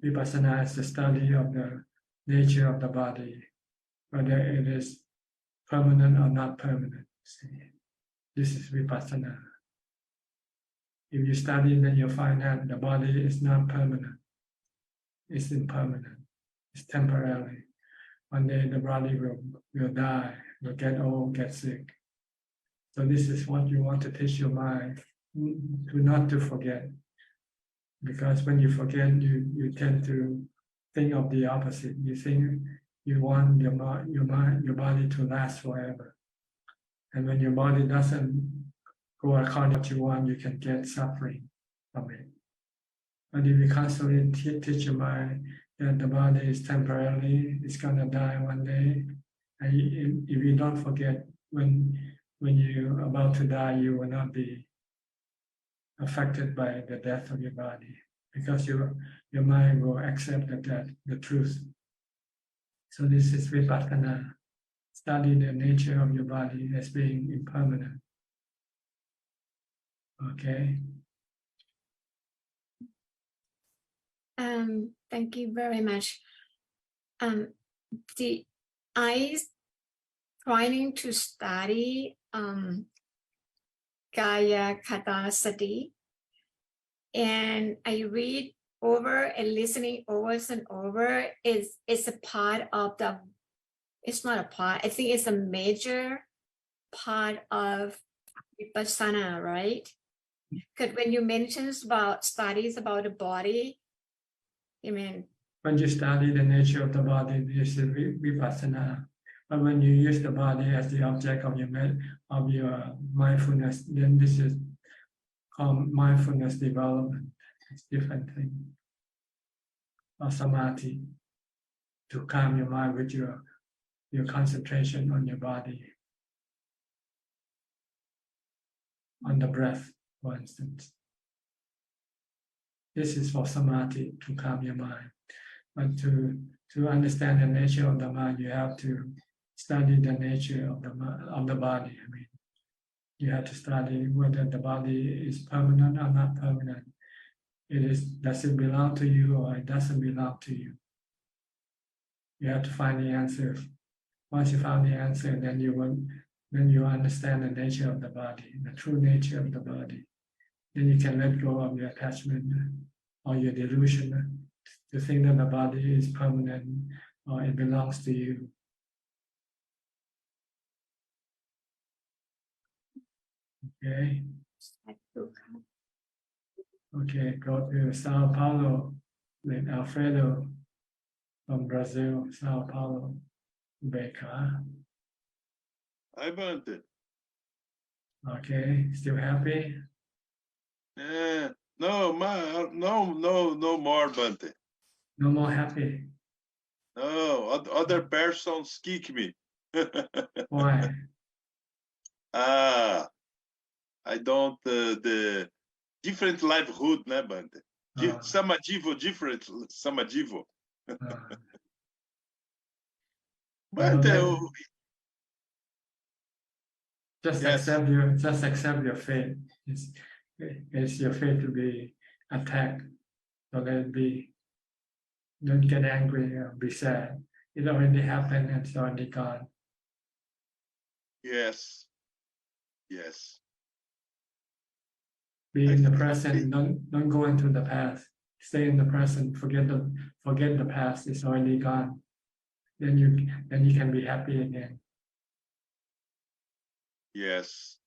Vipassana is the study of the nature of the body, whether it is permanent or not permanent. This is vipassana. If you study, then you'll find that the body is not permanent. It's impermanent. It's temporary. One day the body will die, will get old, get sick. So this is what you want to teach your mind, to not to forget. Because when you forget, you tend to think of the opposite. You think you want your body to last forever. And when your body doesn't go according to what you want, you can get suffering from it. But if you constantly teach your mind that the body is temporarily, it's gonna die one day, and if you don't forget, when you're about to die, you will not be affected by the death of your body, because your mind will accept the truth. So this is vipassana. Study the nature of your body as being impermanent. Okay. Thank you very much. I trying to study Kaya Kata Sati, and I read over and listening over and over is a part of the. It's not a part. I think it's a major part of Vipassana, right? Because when you mention about studies about the body, I mean, when you study the nature of the body, this is vipassana. But when you use the body as the object of your mindfulness, then this is called mindfulness development. It's different thing. Or samadhi, to calm your mind with your concentration on your body, on the breath, for instance. This is for samadhi, to calm your mind. But to understand the nature of the mind, you have to study the nature of the body. I mean, You have to study whether the body is permanent or not permanent. Does it belong to you or it doesn't belong to you? You have to find the answer. Once you found the answer, then you understand the nature of the body, the true nature of the body. Then you can let go of your attachment or your delusion to think that the body is permanent or it belongs to you. Okay. Okay, go to Sao Paulo with Alfredo from Brazil, Sao Paulo, Beca. Hi, Bante. Okay, still happy? No more, Bante. No more happy. No, other persons kick me. Why? I don't the different livelihood, né, Bante? Samadivo different, Samadivo. Bante, just accept your fate. It's your fate to be attacked. So let it be. Don't get angry or be sad. It already happened and it's already gone. Yes. Be in the present. Don't go into the past. Stay in the present. Forget the past. It's already gone. Then you can be happy again. Yes.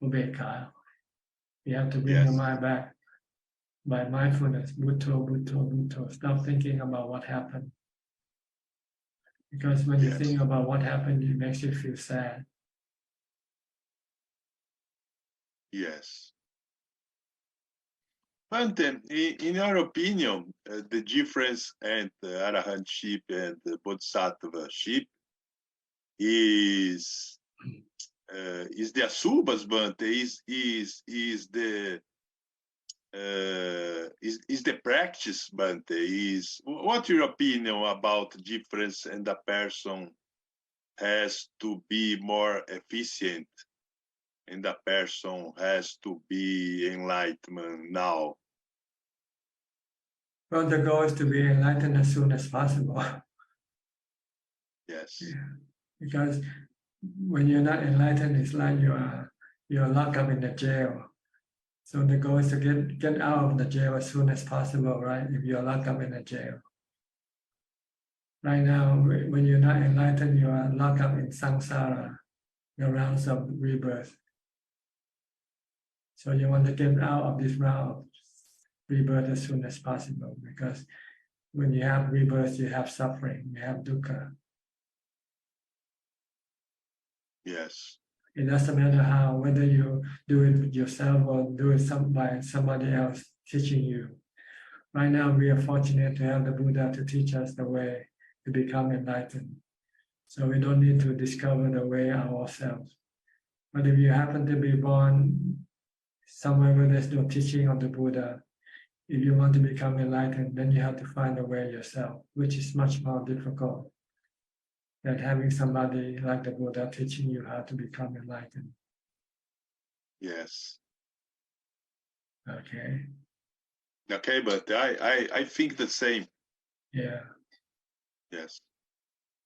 Ubeka. You have to bring your mind back by mindfulness. Bhutto, bhutto, bhutto. Stop thinking about what happened. Because when you think about what happened, it makes you feel sad. Yes. Bante, in your opinion, the difference and the arahantship and the bodhisattvaship is the asubas, Bante, is the practice, Bante, what's your opinion about the difference and the person has to be more efficient and the person has to be enlightenment now? Well, the goal is to be enlightened as soon as possible. Yes. Yeah. Because when you're not enlightened, it's like you're locked up in the jail. So the goal is to get out of the jail as soon as possible, right? If you're locked up in a jail. Right now, when you're not enlightened, you are locked up in samsara, the rounds of rebirth. So you want to get out of this round of rebirth as soon as possible, because when you have rebirth, you have suffering, you have dukkha. Yes. It doesn't matter how, whether you do it yourself or do it by somebody else teaching you. Right now, we are fortunate to have the Buddha to teach us the way to become enlightened. So we don't need to discover the way ourselves. But if you happen to be born somewhere where there's no teaching of the Buddha, if you want to become enlightened, then you have to find a way yourself, which is much more difficult than having somebody like the Buddha teaching you how to become enlightened. Yes. Okay. Okay, but I think the same. Yeah. Yes.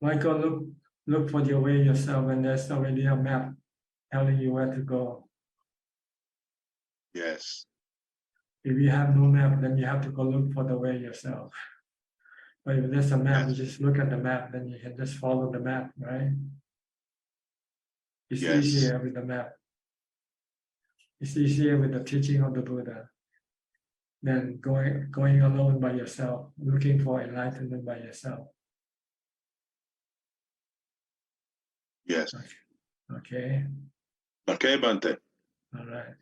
Why go look for your way yourself when there's already a map telling you where to go? Yes. If you have no map, then you have to go look for the way yourself. But if there's a map, you just look at the map, then you can just follow the map, right? It's easier with the map. It's easier with the teaching of the Buddha than going alone by yourself, looking for enlightenment by yourself. Yes. Okay. Okay, Bante. All right.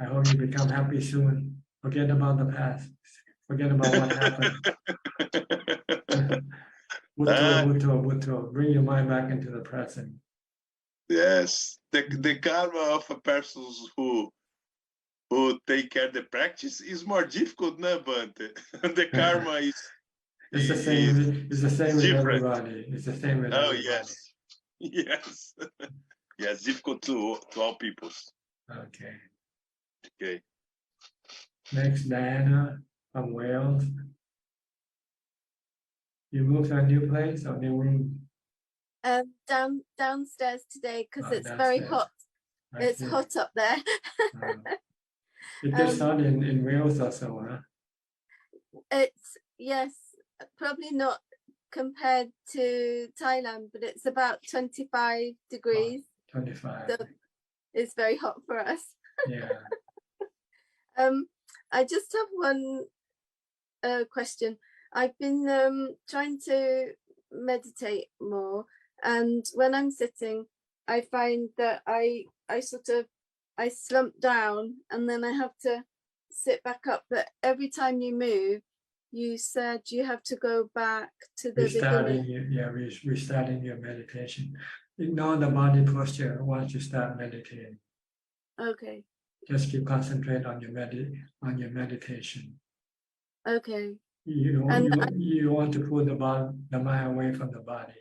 I hope you become happy soon. Forget about the past. Forget about what happened. Bhutto, bhutto. Bring your mind back into the present. Yes. The karma of a person who take care of the practice is more difficult, no, Bante? The karma is it's the same. It's the same with different. everybody. It's the same with everybody. Yes. Yes. Yeah, it's difficult to all peoples. Okay. Okay. Next, Diana from Wales. You moved to a new place or new room? Downstairs today because it's very Downstairs. hot. I It's see. hot up there. It gets hot in Wales also, huh? It's, yes, probably not compared to Thailand, but it's about 25 degrees. 25. So it's very hot for us. Yeah. I just have one question. I've been trying to meditate more, and when I'm sitting, I find that I slump down and then I have to sit back up. But every time you move, you said you have to go back to the beginning. Restarting your meditation. Ignore the body posture once you start meditating. Okay. Just keep concentrate on your meditation. Okay. You want to put the mind away from the body.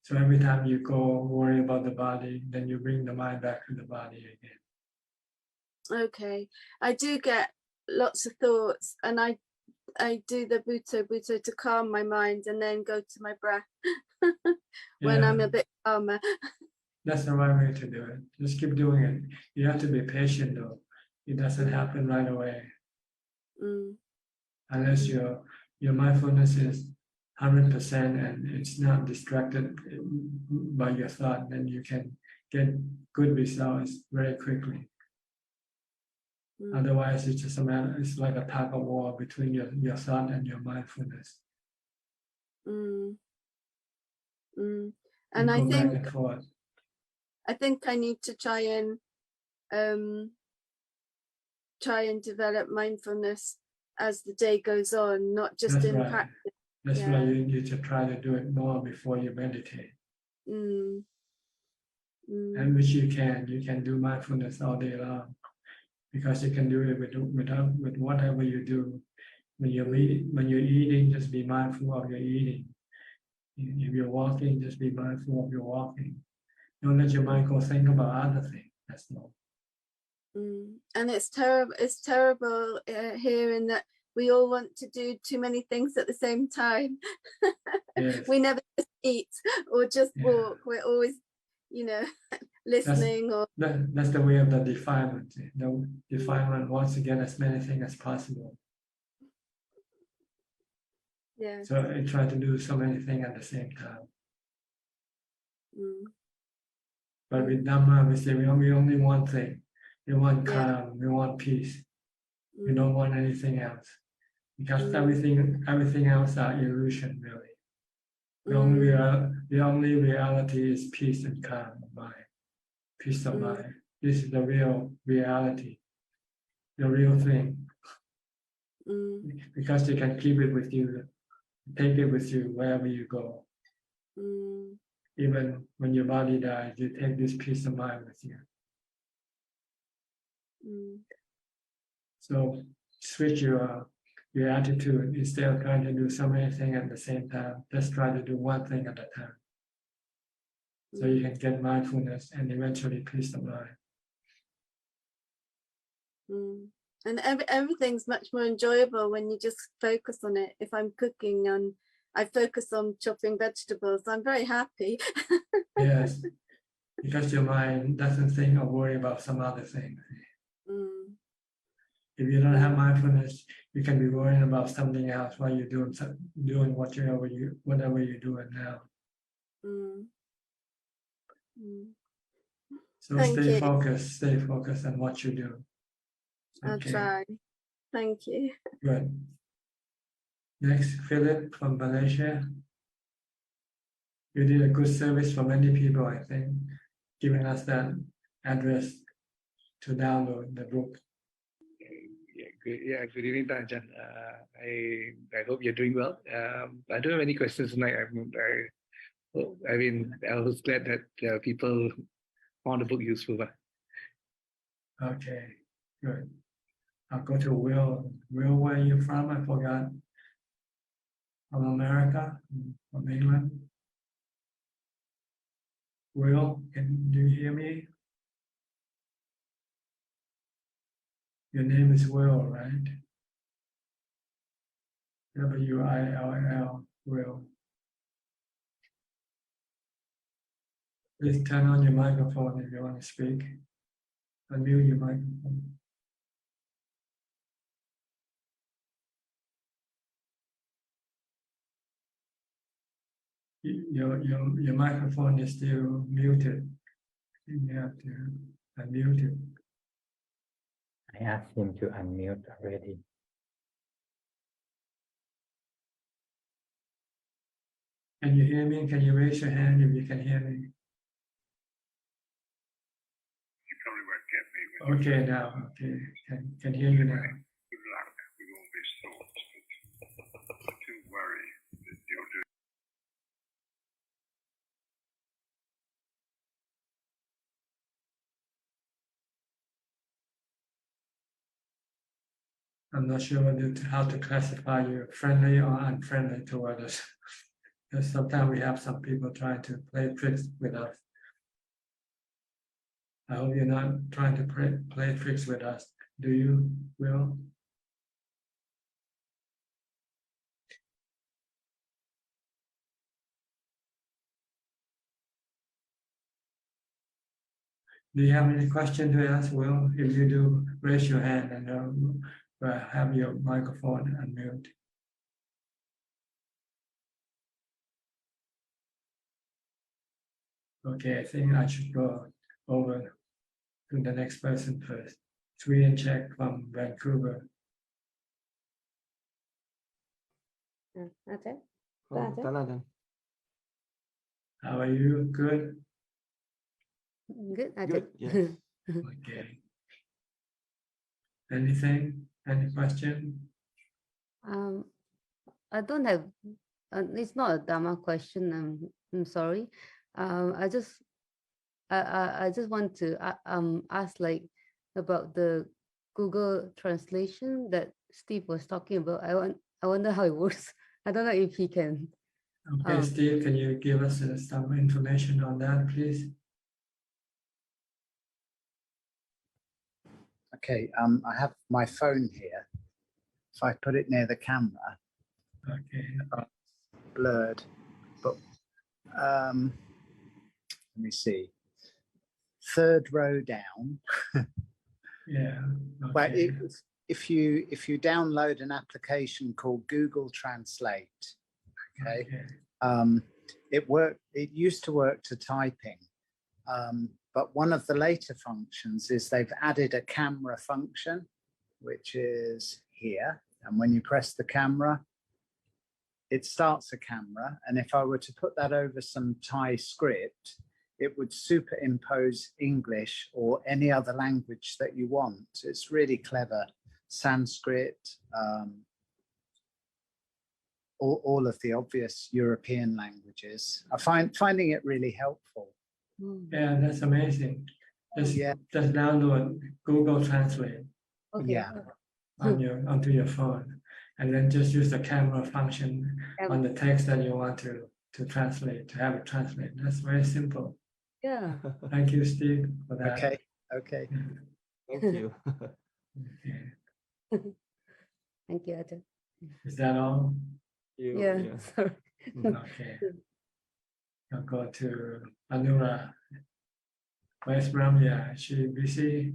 So every time you go worry about the body, then you bring the mind back to the body again. Okay. I do get lots of thoughts, and I do the Bhutto to calm my mind and then go to my breath when I'm a bit calmer. That's the right way to do it. Just keep doing it. You have to be patient though. It doesn't happen right away. Unless your mindfulness is 100% and it's not distracted by your thought, then you can get good results very quickly. Otherwise, it's just it's like a tug of war between your thought and your mindfulness. And I think I need to try and develop mindfulness as the day goes on, not just in practice. That's why you need to try to do it more before you meditate. And which you can do mindfulness all day long, because you can do it with whatever you do. When you're eating, just be mindful of your eating. If you're walking, just be mindful of your walking. Don't let your mind go think about other things. That's all. And it's terrible. It's terrible here in that we all want to do too many things at the same time. Yes. We never just eat or just walk. We're always, listening. That's the way of the defilement. The defilement wants to get as many things as possible. Yeah. So I try to do so many things at the same time. But with Dhamma, we say we only want thing. We want calm. We want peace. We don't want anything else, because everything else are illusion, really. The only reality is peace and calm of mind, peace of mind. This is the real reality, the real thing. Because you can keep it with you, take it with you wherever you go. Even when your body dies, you take this peace of mind with you. So switch your attitude. Instead of trying to do so many things at the same time, just try to do one thing at a time. So you can get mindfulness and eventually peace of mind. And everything's much more enjoyable when you just focus on it. If I'm cooking and I focus on chopping vegetables, I'm very happy. Yes, because your mind doesn't think or worry about some other thing. If you don't have mindfulness, you can be worrying about something else while you're doing whatever you're doing now. So stay focused on what you do. Okay. I'll try. Thank you. Good. Next, Philip from Malaysia. You did a good service for many people, I think, giving us that address to download the book. Good evening, Ajahn. I hope you're doing well. I don't have any questions tonight. I was glad that people found the book useful. Okay, good. I'll go to Will. Will, where are you from? I forgot. From America, from England. Will, can you hear me? Your name is Will, right? W-I-L-L, Will. Please turn on your microphone if you want to speak. Unmute your microphone. Your microphone is still muted. You have to unmute it. I asked him to unmute already. Can you hear me? Can you raise your hand if you can hear me? Okay, now, okay, can hear you now. I'm not sure how to classify you, friendly or unfriendly toward us. Because sometimes we have some people trying to play tricks with us. I hope you're not trying to play tricks with us. Do you, Will? Do you have any question to ask, Will? If you do, raise your hand and we'll have your microphone unmute. Okay, I think I should go over to the next person first. Sweden Czech from Vancouver. Ajahn. How are you? Good? Good. Good, yes. Okay. Anything? Any question? I don't have. It's not a Dhamma question. I'm sorry. I just want to ask like about the Google translation that Steve was talking about. I wonder how it works. I don't know if he can. Okay, Steve, can you give us some information on that, please? Okay, I have my phone here. If I put it near the camera, okay, blurred. But let me see. Third row down. Yeah. Okay. But if you download an application called Google Translate, okay, it used to work to typing. But one of the later functions is they've added a camera function, which is here. And when you press the camera, it starts a camera. And if I were to put that over some Thai script, it would superimpose English or any other language that you want. It's really clever. Sanskrit, all of the obvious European languages. Finding it really helpful. Yeah, that's amazing. Just download Google Translate. Okay. Yeah. Onto your phone, and then just use the camera function on the text that you want to translate, to have it translate. That's very simple. Yeah. Thank you, Steve, for that. Okay. Okay. Thank you. Okay. Thank you, Ajahn. Is that all? Yeah. Sorry. Okay. I'll go to Anura. Where's Ramya? Is she busy?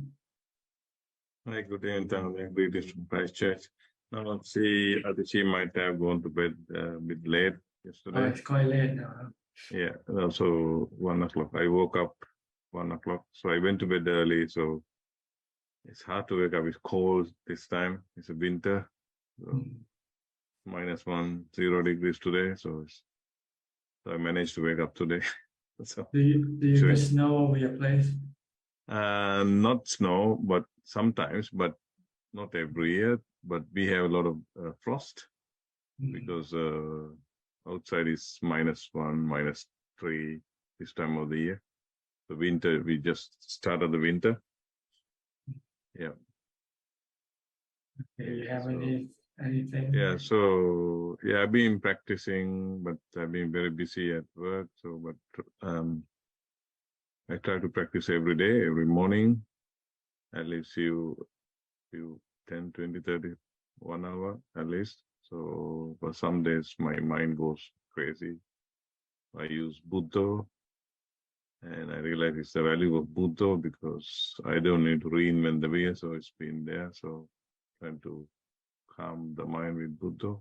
Hi, good evening. Greetings from Christchurch. Now, see, I think she might have gone to bed a bit late yesterday. Oh, it's quite late now. Yeah, and also 1 o'clock. I woke up 1 o'clock, so I went to bed early. So it's hard to wake up. It's cold this time. It's a winter. So -1, 0 degrees today. So I managed to wake up today. So do you get snow over your place? Not snow, but sometimes, but not every year. But we have a lot of frost because outside is -1, -3 this time of the year. The winter, we just started the winter. Yeah. Do you have anything? Yeah, so yeah, I've been practicing, but I've been very busy at work. So, but I try to practice every day, every morning, at least few 10, 20, 30, 1 hour at least. So, but some days my mind goes crazy. I use Buddha, and I realize it's the value of Buddha because I don't need to reinvent the wheel, so it's been there. So, trying to calm the mind with Buddha.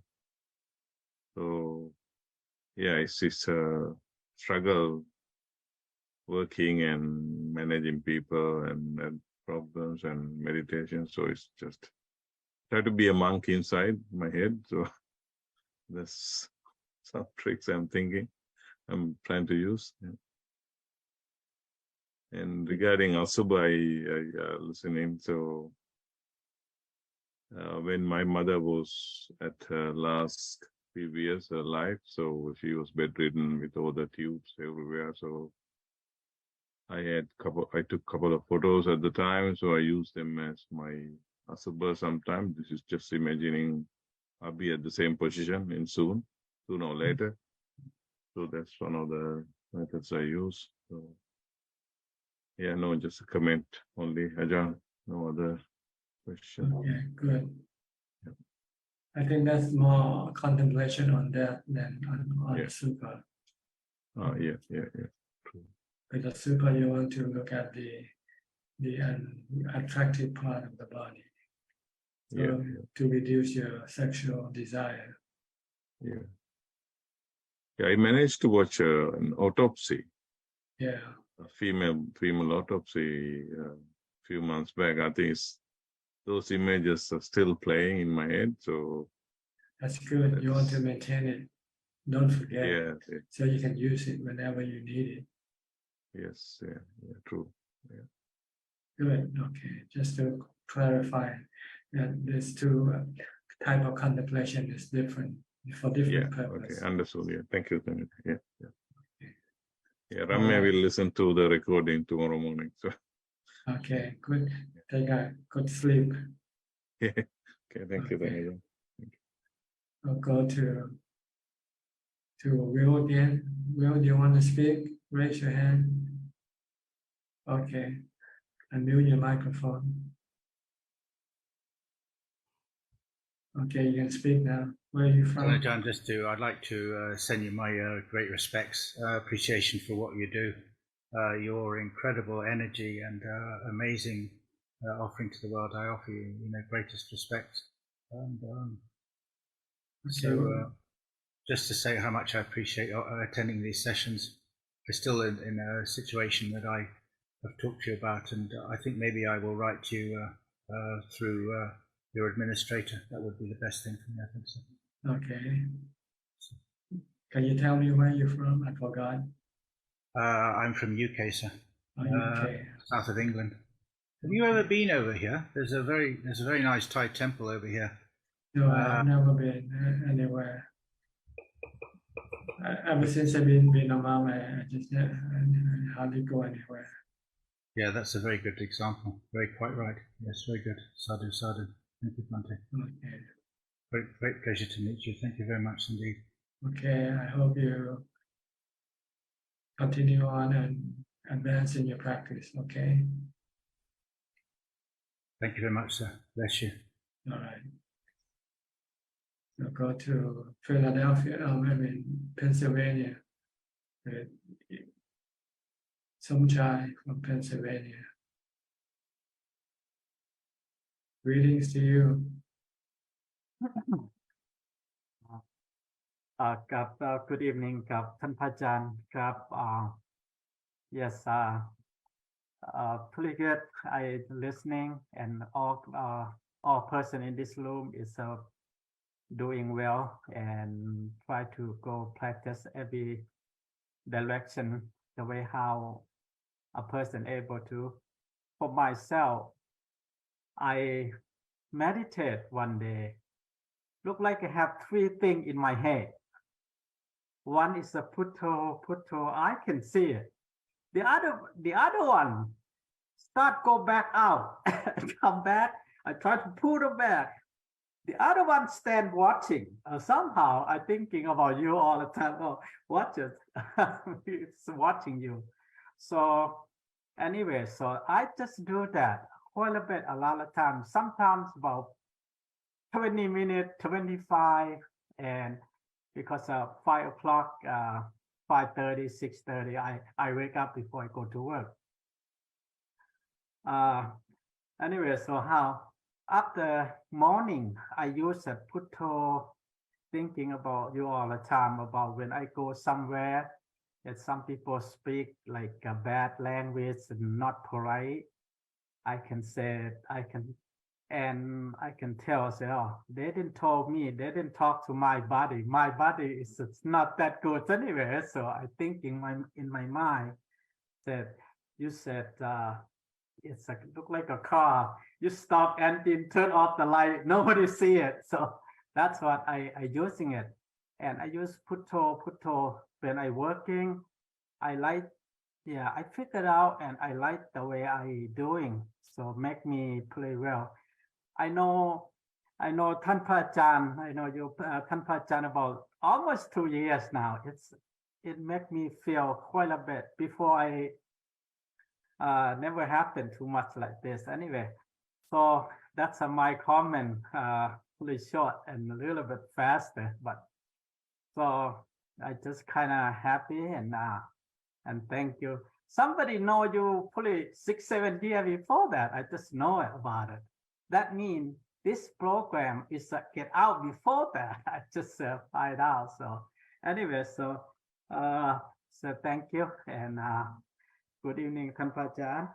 So, yeah, it's a struggle working and managing people and problems and meditation. So it's just try to be a monk inside my head. So that's some tricks I'm trying to use. Yeah. And regarding Asubha, I listening. So when my mother was at her last few years of life, so she was bedridden with all the tubes everywhere. So I took couple of photos at the time, so I used them as my Asubha sometimes. This is just imagining I'll be at the same position in sooner or later. So that's one of the methods I use. So yeah, no, just a comment only, Ajahn. No other question. Okay, good. I think that's more contemplation on that than on Yeah. Sukha. Yeah. With the Sukha, you want to look at the attractive part of the body. So to reduce your sexual desire. Yeah. I managed to watch an autopsy. Yeah. A female autopsy a few months back. I think those images are still playing in my head. So that's good. You want to maintain it. Don't forget. Yeah. So you can use it whenever you need it. Yes. Yeah. True. Yeah. Good. Okay. Just to clarify that there's two type of contemplation is different for different purposes. Okay. Understood. Yeah. Thank you. Yeah. Yeah. Ramya will listen to the recording tomorrow morning. So. Okay. Good. Take a good sleep. Okay. Thank you. I'll go to Will again. Will, do you want to speak? Raise your hand. Okay. Unmute your microphone. Okay, you can speak now. Where are you from? John, I'd like to send you my great respects, appreciation for what you do. Your incredible energy and amazing offering to the world. I offer you, greatest respect. And just to say how much I appreciate attending these sessions. I'm still in a situation that I have talked to you about, and I think maybe I will write to you through your administrator. That would be the best thing for me, I think so. Okay. Can you tell me where you're from? I forgot. I'm from UK, sir. UK. South of England. Have you ever been over here? There's a very nice Thai temple over here. No, I've never been anywhere. Ever since I've been a mom, I just hardly go anywhere. Yeah, that's a very good example. Quite right. Yes, very good. Sadhu, sadhu. Thank you, Bhante. Okay. Great pleasure to meet you. Thank you very much indeed. Okay, I hope you continue on and advance in your practice. Okay. Thank you very much, sir. Bless you. All right. We'll go to Philadelphia, Pennsylvania. Suchart from Pennsylvania. Greetings to you. Good evening, ครับท่านพระอาจารย์ครับ yes pretty good. I listening and all person in this room is doing well and try to go practice every direction the way how a person able to. For myself, I meditate one day. Look like I have three things in my head. One is a putto, I can see it. The other one start go back out and come back. I try to pull them back. The other one stand watching. Somehow I thinking about you all the time. Oh, watch it. It's watching you. So Anyway, so I just do that quite a bit, a lot of times, sometimes about 20 minutes, 25, and because of 5 o'clock, 5:30, 6:30, I wake up before I go to work. Anyway, so how after morning, I use a Putto, thinking about you all the time, about when I go somewhere that some people speak like a bad language and not polite. I can say, I can tell, say, oh, they didn't tell me, they didn't talk to my body. My body is it's not that good anyway. So I think in my mind that you said it's like look like a car. You stop engine, turn off the light, nobody see it. So that's what I using it. And I use Putto when I working. I like, yeah, I figured out and I like the way I doing. So make me play well. I knowท่านพระอาจารย์ I know you ท่านพระอาจารย์ about almost 2 years now. It make me feel quite a bit before I never happened too much like this anyway. So that's my comment, really short and a little bit faster, but so I just kind of happy and thank you. Somebody know you probably 6-7 years before that. I just know about it. That means this program is get out before that. I just find out. So anyway, so thank you and good evening,ท่านพระอาจารย์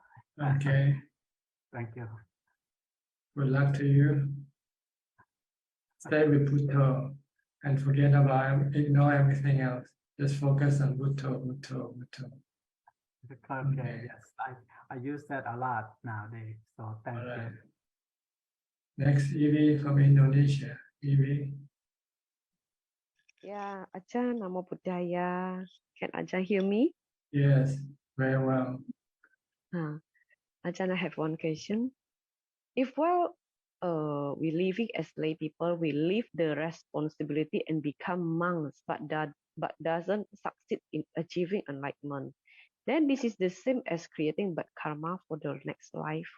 Okay. Thank you. Good luck to you. Stay with Bhutto and forget about ignore everything else. Just focus on Bhutto. Okay, yes, I use that a lot nowadays. So thank you. Next, Evie from Indonesia. Evie. Yeah, Ajahn, Namo Buddhaya. Can Ajahn hear me? Yes, very well. Ajahn, I have one question. If we living as lay people, we leave the responsibility and become monks, but doesn't succeed in achieving enlightenment, then this is the same as creating bad karma for the next life,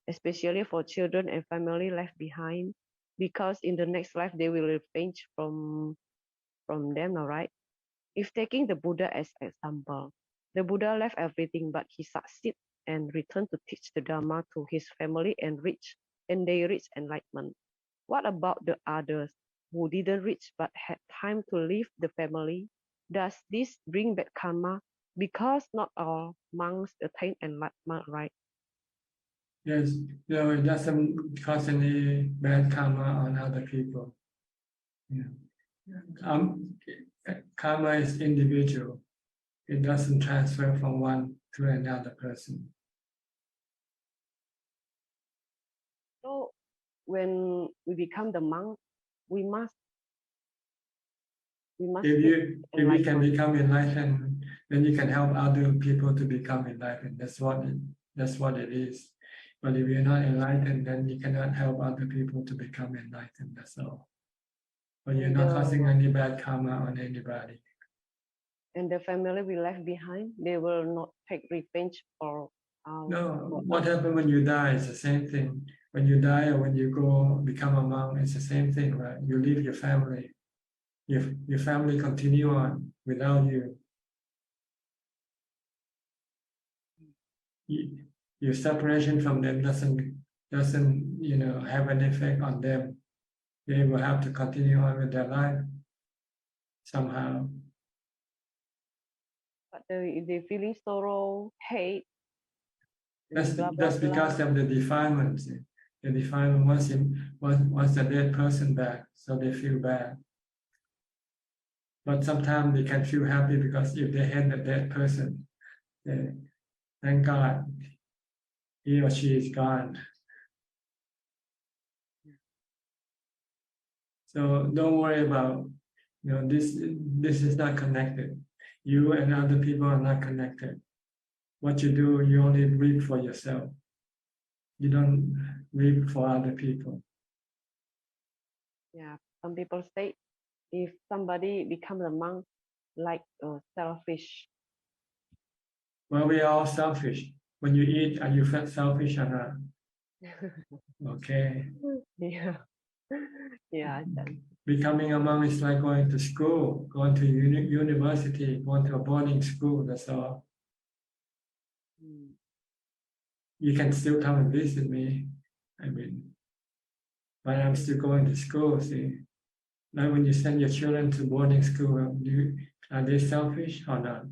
especially for children and family left behind, because in the next life they will revenge from them, all right? If taking the Buddha as example, the Buddha left everything, but he succeeded and returned to teach the Dhamma to his family and they reach enlightenment. What about the others who didn't reach but had time to leave the family? Does this bring bad karma? Because not all monks attain enlightenment, right? Yes, no, it doesn't cause any bad karma on other people. Yeah. Karma is individual. It doesn't transfer from one to another person. So when we become the monk, we must. If you can become enlightened, then you can help other people to become enlightened. That's what it is. But if you're not enlightened, then you cannot help other people to become enlightened. That's all. But you're not causing any bad karma on anybody. And the family we left behind, they will not take revenge for No, what happens when you die is the same thing. When you die or when you go become a monk, it's the same thing, right? You leave your family. Your family continue on without you. Your separation from them doesn't have an effect on them. They will have to continue on with their life somehow. But they feeling sorrow, hate. That's because of the defilements. The defilement wants the dead person back, so they feel bad. But sometimes they can feel happy because if they hate the dead person, thank God, he or she is gone. So don't worry about, this is not connected. You and other people are not connected. What you do, you only reap for yourself. You don't reap for other people. Yeah, some people say if somebody becomes a monk, like selfish. Well, we are all selfish. When you eat, are you felt selfish or not? Okay. Yeah. Yeah. Becoming a monk is like going to school, going to university, going to a boarding school. That's all. You can still come and visit me. I mean, but I'm still going to school. See, like when you send your children to boarding school, are they selfish or not?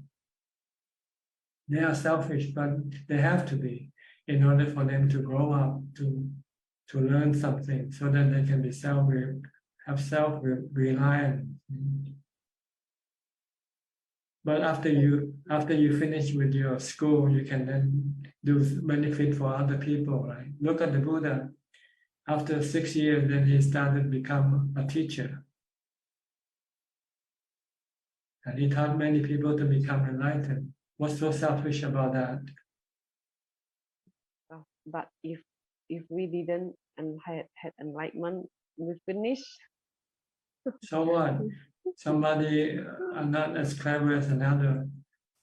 They are selfish, but they have to be in order for them to grow up, to learn something, so that they can be self-reliant. But after you finish with your school, you can then do benefit for other people, right? Look at the Buddha. After 6 years, then he started to become a teacher. And he taught many people to become enlightened. What's so selfish about that? But if we didn't and had enlightenment, we finish. So what? Somebody are not as clever as another.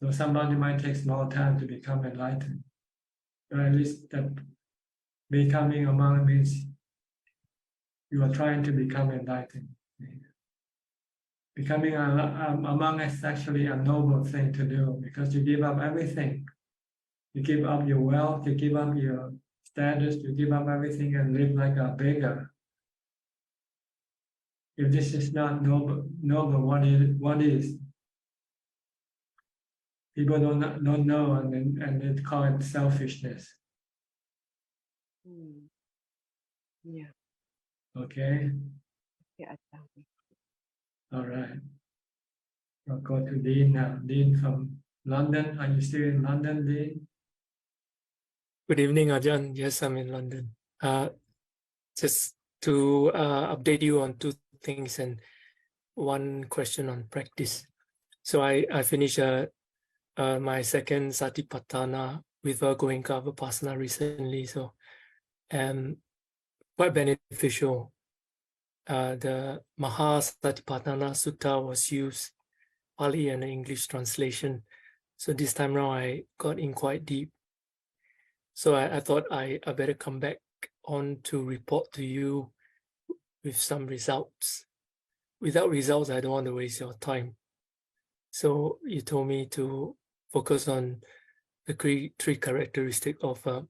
So somebody might take more time to become enlightened. Or at least that becoming a monk means you are trying to become enlightened. Becoming a monk is actually a noble thing to do because you give up everything. You give up your wealth, you give up your status, you give up everything and live like a beggar. If this is not noble, what is? People don't know, and they call it selfishness. Yeah. Okay. Yeah. All right. I'll go to Dean now. Dean from London. Are you still in London, Dean? Good evening, Ajahn. Yes, I'm in London. Just to update you on two things and one question on practice. So I finished my second Satipatthana with Goenka Vipassana recently. So quite beneficial. The Mahasatipatthana Sutta was used, Pali and English translation. So this time around, I got in quite deep. So I thought I better come back on to report to you with some results. Without results, I don't want to waste your time. So you told me to focus on the three characteristics of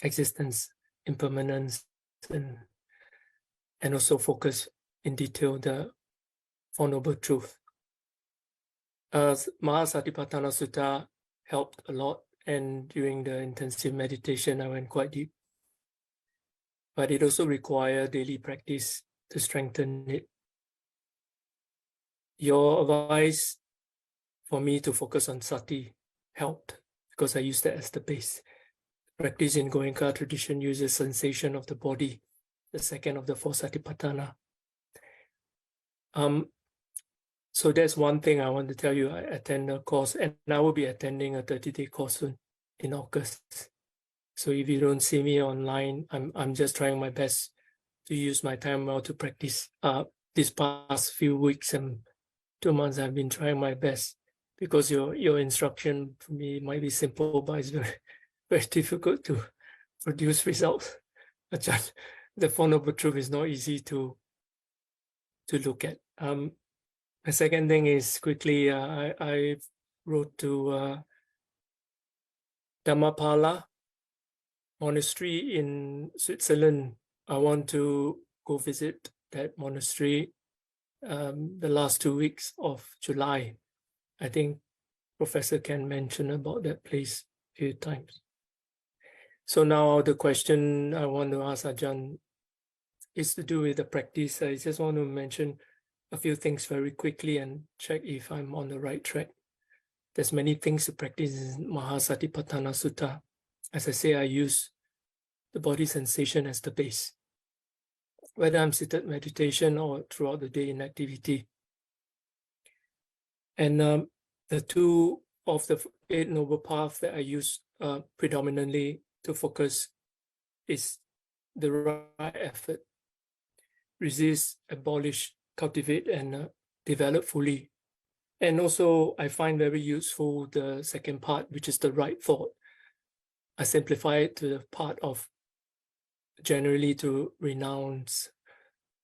existence, impermanence, and also focus in detail the Four Noble Truth. Mahasatipatthana Sutta helped a lot, and during the intensive meditation, I went quite deep. But it also required daily practice to strengthen it. Your advice for me to focus on sati helped because I used that as the base. Practice in Goenka tradition uses sensation of the body, the second of the four satipatthana. So that's one thing I want to tell you. I attend a course, and I will be attending a 30-day course soon in August. So if you don't see me online, I'm just trying my best to use my time well to practice. This past few weeks and 2 months, I've been trying my best because your instruction for me might be simple, but it's very, very difficult to produce results. The Four Noble Truth is not easy to look at. The second thing is quickly, I wrote to Dhammapala monastery in Switzerland. I want to go visit that monastery the last 2 weeks of July. I think Professor Ken mentioned about that place a few times. So now the question I want to ask Ajahn is to do with the practice. I just want to mention a few things very quickly and check if I'm on the right track. There's many things to practice in Mahasatipatthana Sutta. As I say, I use the body sensation as the base, whether I'm seated meditation or throughout the day in activity. And the two of the 8 Noble Paths that I use predominantly to focus is the right effort, resist, abolish, cultivate, and develop fully. And also I find very useful the second part, which is the right thought. I simplify it to the part of generally to renounce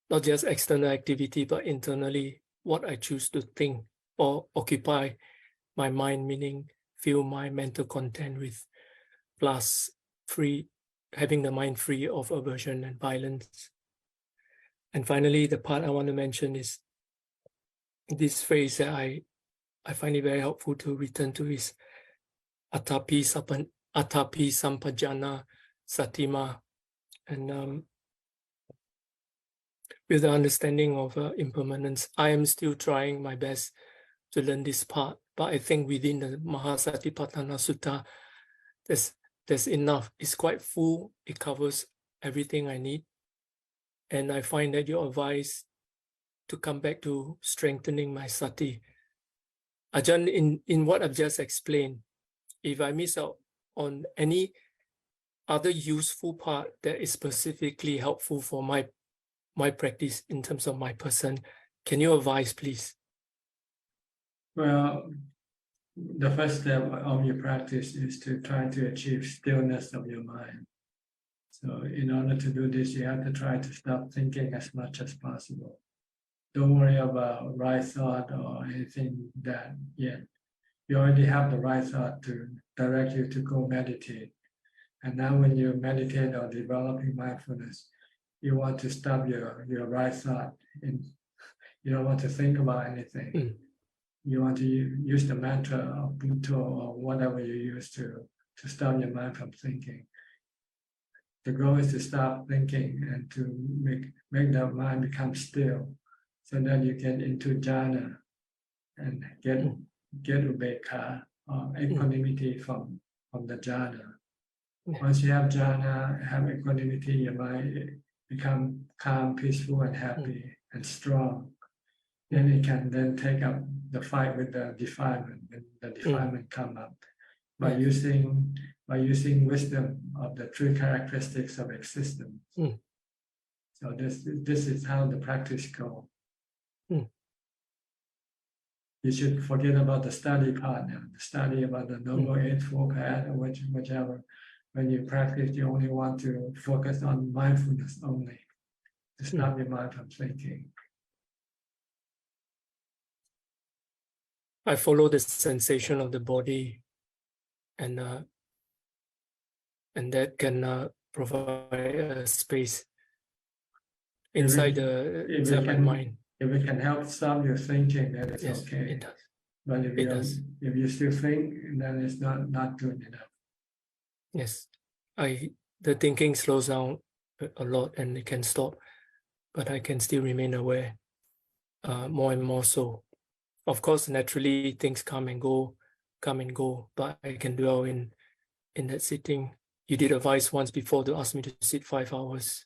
not just external activity, but internally what I choose to think or occupy my mind, meaning fill my mental content with, plus having the mind free of aversion and violence. And finally, the part I want to mention is this phrase that I find it very helpful to return to is Atapi Sampajana Satima. And with the understanding of impermanence, I am still trying my best to learn this part. But I think within the Mahasatipatthana Sutta, there's enough. It's quite full. It covers everything I need. And I find that your advice to come back to strengthening my sati. Ajahn, in what I've just explained, if I miss out on any other useful part that is specifically helpful for my practice in terms of my person, can you advise, please? Well, the first step of your practice is to try to achieve stillness of your mind. So in order to do this, you have to try to stop thinking as much as possible. Don't worry about right thought or anything that yet. You already have the right thought to direct you to go meditate. And now when you meditate or developing mindfulness, you want to stop your right thought. And you don't want to think about anything. You want to use the mantra of Buddha or whatever you use to stop your mind from thinking. The goal is to stop thinking and to make the mind become still, so that you get into jhana and get ubekha or equanimity from the jhana. Once you have jhana, have equanimity, your mind become calm, peaceful, and happy and strong. Then it can then take up the fight with the defilement when the defilement come up by using wisdom of the true characteristics of existence. So this is how the practice goes. You should forget about the study part now, the study about the Noble Eightfold Path or whichever. When you practice, you only want to focus on mindfulness only, to stop your mind from thinking. I follow the sensation of the body, and that can provide a space inside my mind. If it can help stop your thinking, then it's okay. It does. But if you still think, then it's not good enough. Yes, the thinking slows down a lot, and it can stop, but I can still remain aware, more and more so. Of course, naturally things come and go, but I can dwell in that sitting. You did advise once before to ask me to sit 5 hours.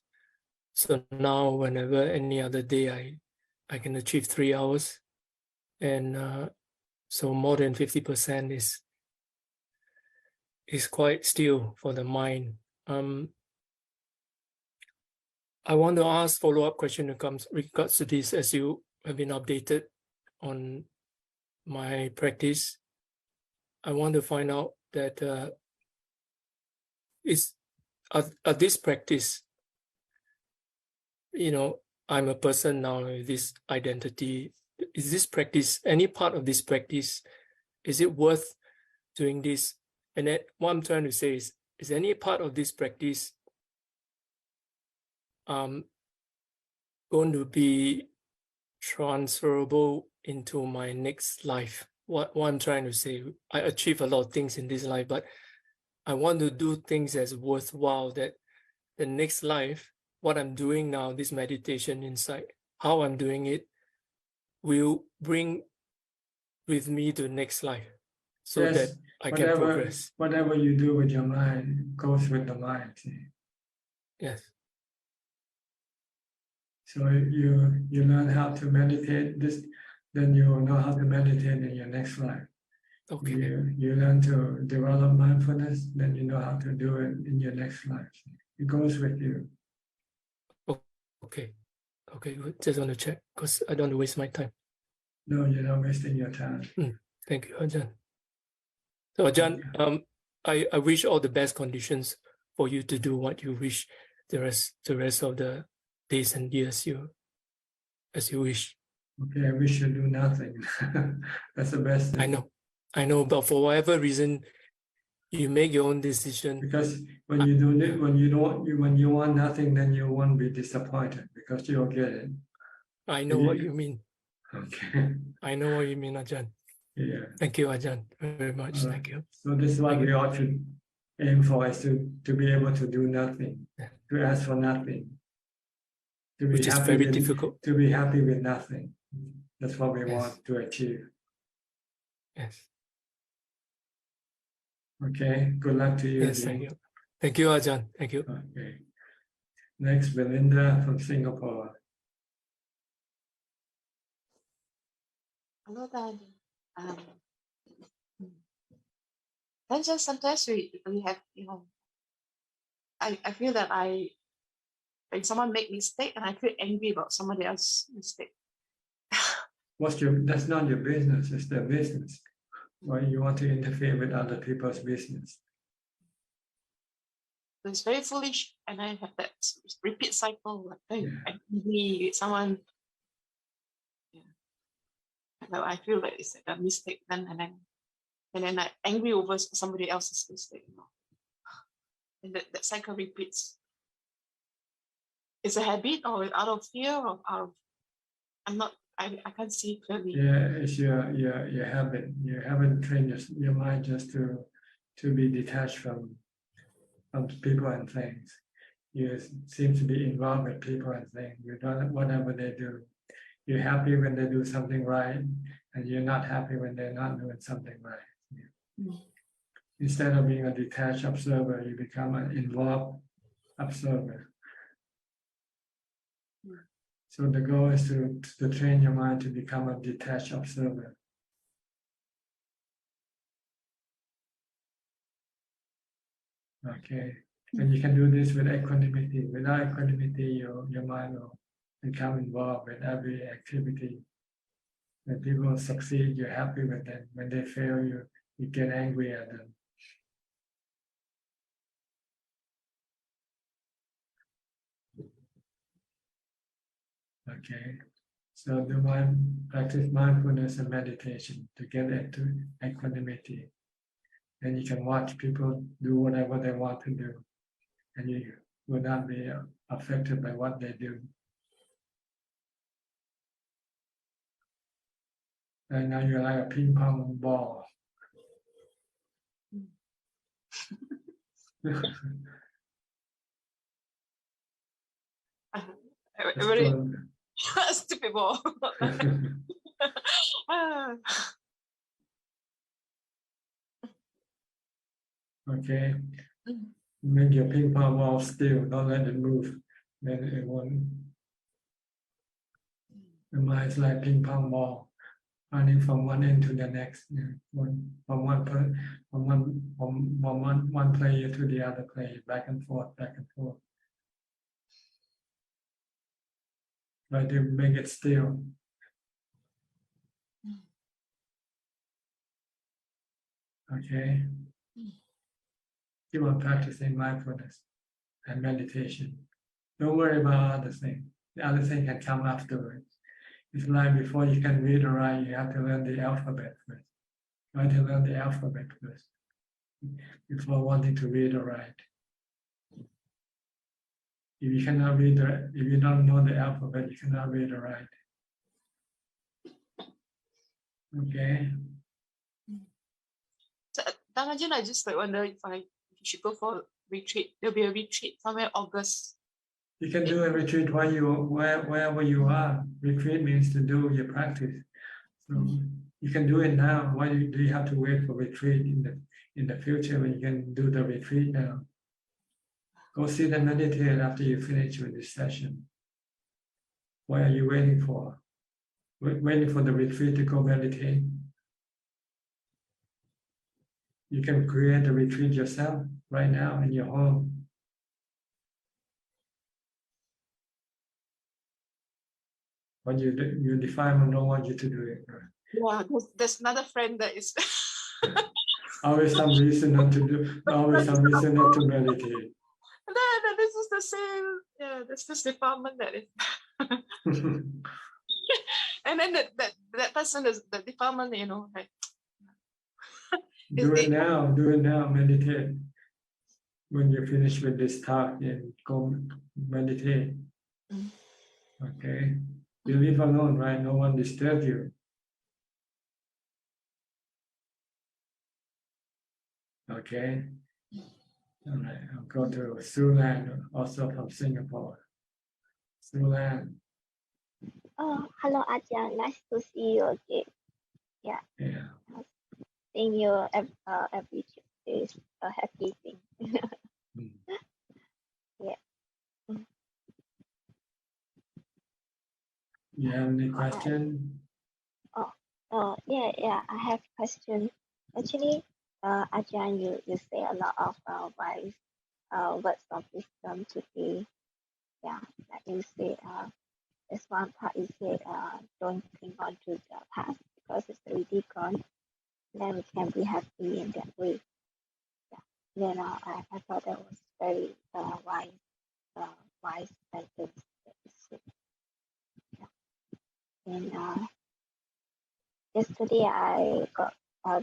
So now, whenever any other day, I can achieve 3 hours, and so more than 50% is quite still for the mind. I want to ask follow-up question that comes regards to this, as you have been updated on my practice. I want to find out that this practice, I'm a person now with this identity. Is this practice, any part of this practice, is it worth doing this? And then what I'm trying to say is any part of this practice going to be transferable into my next life? What I'm trying to say, I achieve a lot of things in this life, but I want to do things as worthwhile, that the next life, what I'm doing now, this meditation inside, how I'm doing it, will bring with me to the next life, so that I can progress. Whatever you do with your mind goes with the mind. See? Yes. So you learn how to meditate this, then you will know how to meditate in your next life. Okay. You learn to develop mindfulness, then you know how to do it in your next life. It goes with you. Okay, good. Just want to check because I don't want to waste my time. No, you're not wasting your time. Thank you, Ajahn. So Ajahn, I wish all the best conditions for you to do what you wish the rest of the days and years as you wish. Okay, I wish you do nothing. That's the best thing. I know, but for whatever reason, you make your own decision. Because when you do it, when you want nothing, then you won't be disappointed because you'll get it. I know what you mean. Okay. I know what you mean, Ajahn. Yeah. Thank you, Ajahn, very much. Thank you. So this is what we ought to aim for, is to be able to do nothing, to ask for nothing, to be Which is happy very with, difficult. To be happy with nothing. That's what we want to achieve. Yes. Okay. Good luck to you. Yes, thank you. Thank you, Ajahn. Thank you. Okay. Next, Belinda from Singapore. Hello, Dad. Then just sometimes we have, I feel that when someone make mistake and I feel angry about somebody else's mistake. That's not your business, it's their business. Why you want to interfere with other people's business? It's very foolish, and I have that repeat cycle. Like angry with someone, I feel that it's a mistake, and then I'm angry over somebody else's mistake. And that cycle repeats. It's a habit, or out of fear, or out of I can't see clearly. Yeah, it's your habit. You haven't trained your mind just to be detached from people and things. You seem to be involved with people and things. You don't, whatever they do. You're happy when they do something right, and you're not happy when they're not doing something right. Instead of being a detached observer, you become an involved observer. So the goal is to train your mind to become a detached observer. Okay, and you can do this with equanimity. Without equanimity, your mind will become involved with every activity. When people succeed, you're happy with them. When they fail, you get angry at them. Okay, so practice mindfulness and meditation to get into equanimity. And you can watch people do whatever they want to do, and you will not be affected by what they do. And now you're like a ping pong ball. Stupid ball. Okay, make your ping pong ball still. Don't let it move. Then it won't. The mind is like ping pong ball, running from one end to the next. From one player to the other player, back and forth, back and forth. Try to make it still. Okay. Keep on practicing mindfulness and meditation. Don't worry about other things. The other thing can come afterwards. It's like before you can read or write, you have to learn the alphabet first. Try to learn the alphabet first before wanting to read or write. If you cannot read, if you don't know the alphabet, you cannot read or write. Okay. So, Ajahn, I just wonder if I should go for a retreat. There'll be a retreat somewhere August. You can do a retreat wherever you are. Retreat means to do your practice. So you can do it now. Why do you have to wait for retreat in the future when you can do the retreat now? Go sit and meditate after you finish with this session. What are you waiting for? Waiting for the retreat to go meditate? You can create the retreat yourself right now in your home. But you define and don't want you to do it. Yeah, there's another friend that is Always some reason not to do. Always some reason not to meditate. Then this is the same. Yeah, this department that is. And then that person is the department, you know, like. Do it now. Do it now. Meditate. When you finish with this talk, then go meditate. Okay. You live alone, right? No one disturb you. Okay. All right. I'll go to Sulan, also from Singapore. Sulan. Oh, hello, Ajahn. Nice to see you again. Yeah. Yeah. Seeing you every Tuesday is a happy thing. Yeah. You have any question? Yeah. I have question. Actually, Ajahn, you say a lot of wise words of wisdom today. Yeah, like you say, there's one part you say, don't cling on to the past because it's already gone. Then we can be happy in that way. Yeah. Then I thought that was very wise sentence that you said. Yeah. And yesterday I got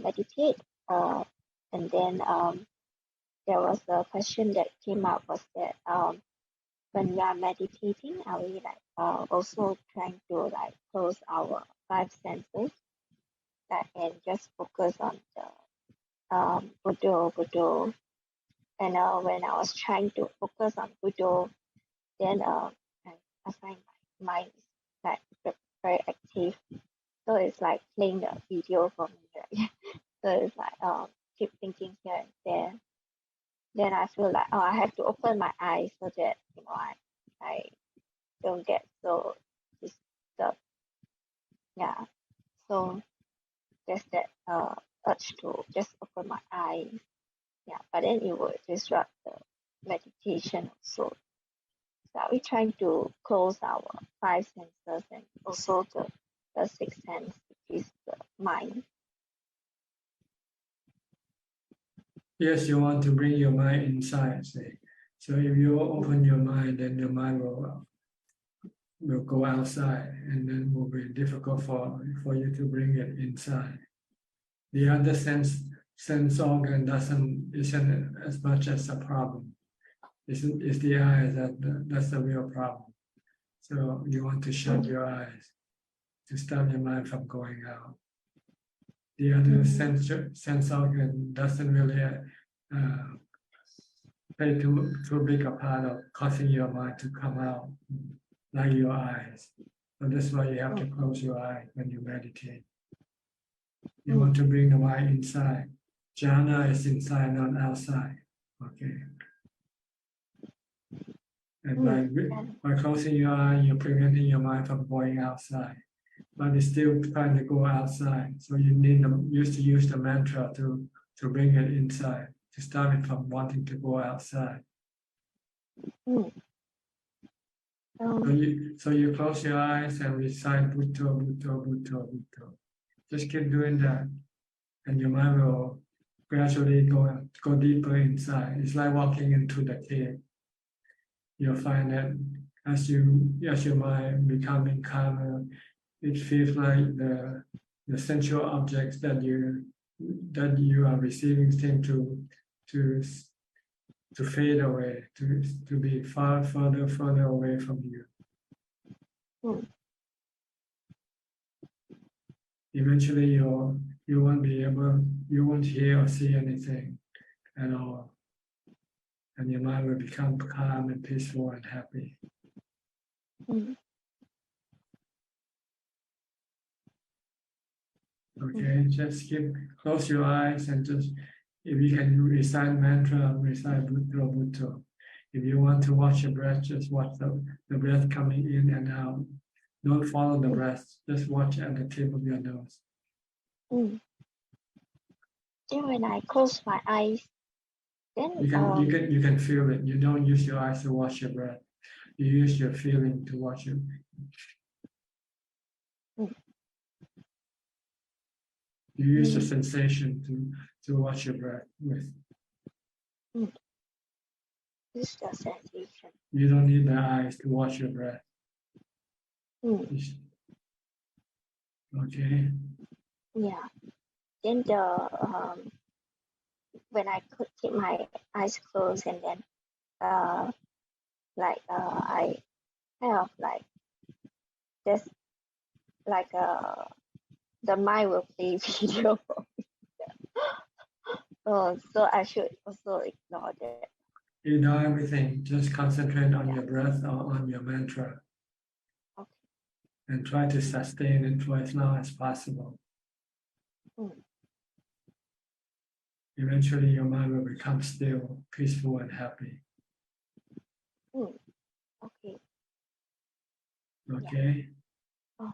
meditate, and then there was a question that came up was that when we are meditating, are we like also trying to like close our five senses, and just focus on the Buddha. And when I was trying to focus on Buddha, then I find my mind is like very active. So it's like playing the video for me, right? So it's like keep thinking here and there. Then I feel like I have to open my eyes so that I don't get so disturbed. Yeah. So there's that urge to just open my eyes. Yeah, but then it would disrupt the meditation also. So are we trying to close our five senses and also the sixth sense, which is the mind? Yes, you want to bring your mind inside. Say. So if you open your mind, then your mind will go outside, and then will be difficult for you to bring it inside. The other sense organ isn't as much as a problem. It's the eyes that's the real problem. So you want to shut your eyes to stop your mind from going out. The other sense organ doesn't really play too big a part of causing your mind to come out, like your eyes. So that's why you have to close your eye when you meditate. You want to bring the mind inside. Jhana is inside, not outside. Okay. And by closing your eye, you're preventing your mind from going outside. But it's still trying to go outside. So you used to use the mantra to bring it inside, to stop it from wanting to go outside. So you close your eyes and recite Bhutto, Bhutto, Bhutto, Bhutto. Just keep doing that. And your mind will gradually go deeper inside. It's like walking into the cave. You'll find that as your mind becoming calmer, it feels like the sensual objects that you are receiving seem to fade away, to be further away from you. Eventually you won't hear or see anything at all. And your mind will become calm and peaceful and happy. Okay, just close your eyes and just, if you can recite mantra, recite Bhutto, Bhutto. If you want to watch your breath, just watch the breath coming in and out. Don't follow the breath, just watch at the tip of your nose. Then when I close my eyes, then you can feel it. You don't use your eyes to watch your breath. You use your feeling to watch it. You use the sensation to watch your breath with. Just a sensation. You don't need the eyes to watch your breath. Okay. Yeah. Then when I could keep my eyes closed, and then I kind of like just like the mind will play video. So I should also ignore that. Ignore everything. Just concentrate on your breath or on your mantra. Okay. And try to sustain it for as long as possible. Eventually, your mind will become still, peaceful, and happy. Okay. Okay. Oh,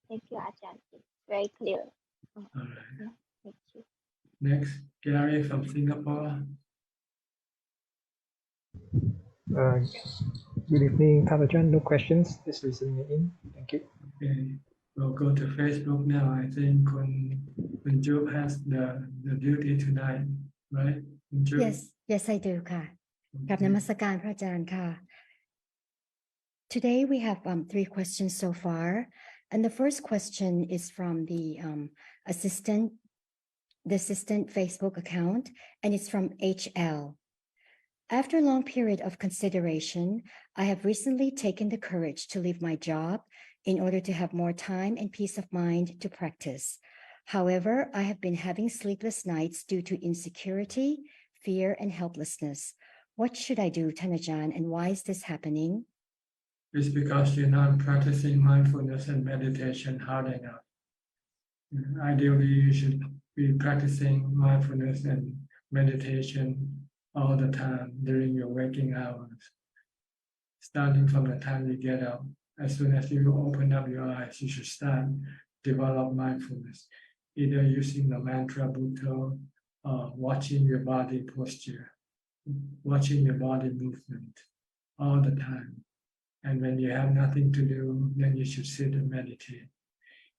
thank you, Ajahn. It's very clear. All right. Yeah, thank you. Next, Gary from Singapore. Good evening, Ajahn. No questions. Just listening in. Thank you. Okay. We'll go to Facebook now. I think when Job has the duty tonight, right? Yes, I do ค่ะ กับนมัสการพระอาจารย์ค่ะ Today we have 3 questions so far, and the first question is from the assistant Facebook account, and it's from HL. After a long period of consideration, I have recently taken the courage to leave my job in order to have more time and peace of mind to practice. However, I have been having sleepless nights due to insecurity, fear, and helplessness. What should I do, Ajahn, and why is this happening? It's because you're not practicing mindfulness and meditation hard enough. Ideally, you should be practicing mindfulness and meditation all the time during your waking hours. Starting from the time you get up, as soon as you open up your eyes, you should start develop mindfulness, either using the mantra Buddha or watching your body posture, watching your body movement all the time. And when you have nothing to do, then you should sit and meditate.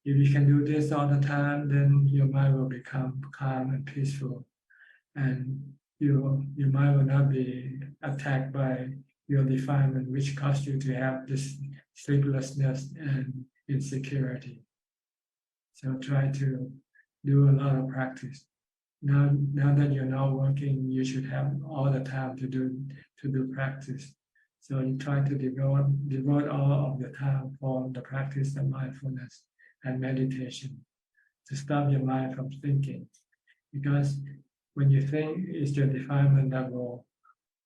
If you can do this all the time, then your mind will become calm and peaceful, and your mind will not be attacked by your defilement, which caused you to have this sleeplessness and insecurity. So try to do a lot of practice. Now that you're not working, you should have all the time to do practice. So you try to devote all of your time for the practice of mindfulness and meditation to stop your mind from thinking. Because when you think, it's your defilement that will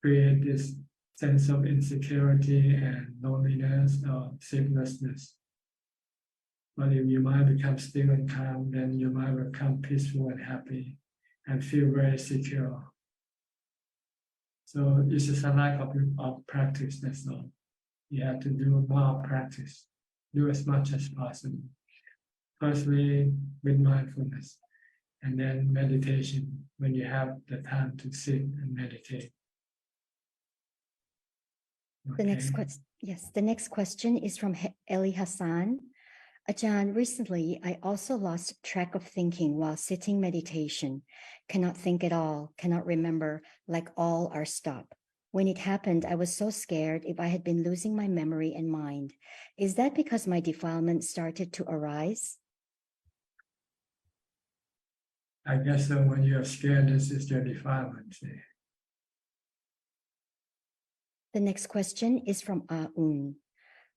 create this sense of insecurity and loneliness or sleeplessness. But if your mind becomes still and calm, then your mind will become peaceful and happy and feel very secure. So it's just a lack of practice, that's all. You have to do more practice. Do as much as possible. Firstly, with mindfulness, and then meditation when you have the time to sit and meditate. Okay. The next question is from Eli Hassan. Ajahn, recently I also lost track of thinking while sitting meditation. Cannot think at all, cannot remember, like all are stopped. When it happened, I was so scared if I had been losing my memory and mind. Is that because my defilement started to arise? I guess so. When you're scared, this is your defilement. See? The next question is from Aun.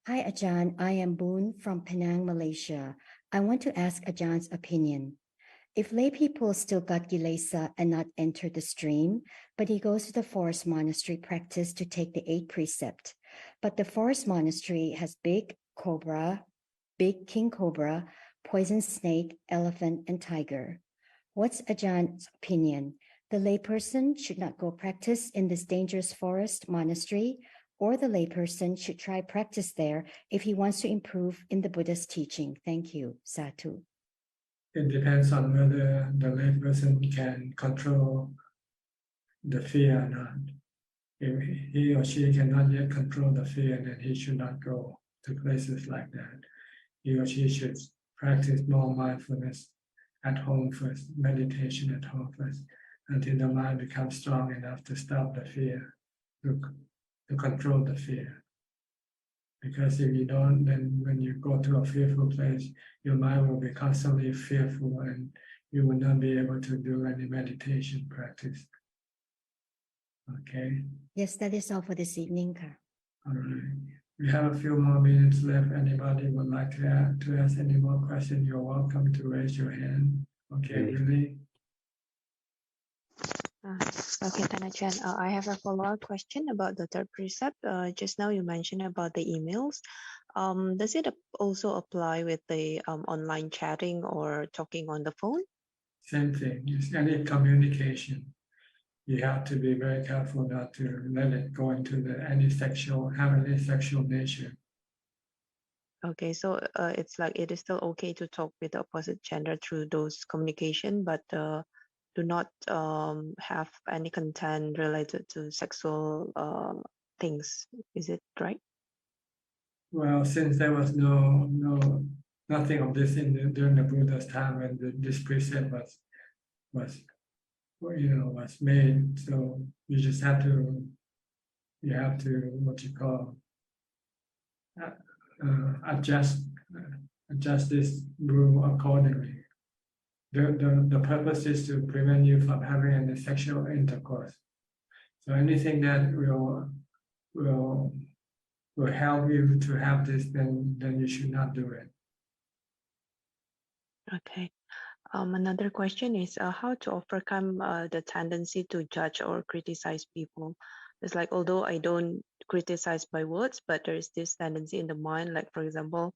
Hi, Ajahn. I am Boon from Penang, Malaysia. I want to ask Ajahns opinion. If lay people still got Gilesa and not enter the stream, but he goes to the forest monastery practice to take the 8 precept, but the forest monastery has big king cobra, poison snake, elephant, and tiger. What's Ajahns opinion? The layperson should not go practice in this dangerous forest monastery, or the layperson should try practice there if he wants to improve in the Buddha's teaching. Thank you. Satu. It depends on whether the layperson can control the fear or not. If he or she cannot yet control the fear, then he should not go to places like that. He or she should practice more mindfulness at home first, meditation at home first, until the mind becomes strong enough to stop the fear, to control the fear. Because if you don't, then when you go to a fearful place, your mind will be constantly fearful and you will not be able to do any meditation practice. Okay? Yes, that is all for this evening, ka. All right. We have a few more minutes left. Anybody would like to ask any more questions, you're welcome to raise your hand. Okay, Billy? Okay, Tanajan, I have a follow-up question about the third precept. Just now you mentioned about the emails. Does it also apply with the online chatting or talking on the phone? Same thing. It's any communication. You have to be very careful not to let it go into any sexual nature. Okay, so it's like it is still okay to talk with the opposite gender through those communication, but do not have any content related to sexual things. Is it right? Well, since there was nothing of this during the Buddha's time when this precept was made, so you just have to what you call adjust this rule accordingly. The purpose is to prevent you from having any sexual intercourse. So anything that will help you to have this, then you should not do it. Okay. Another question is how to overcome the tendency to judge or criticize people. It's like, although I don't criticize by words, but there is this tendency in the mind. Like, for example,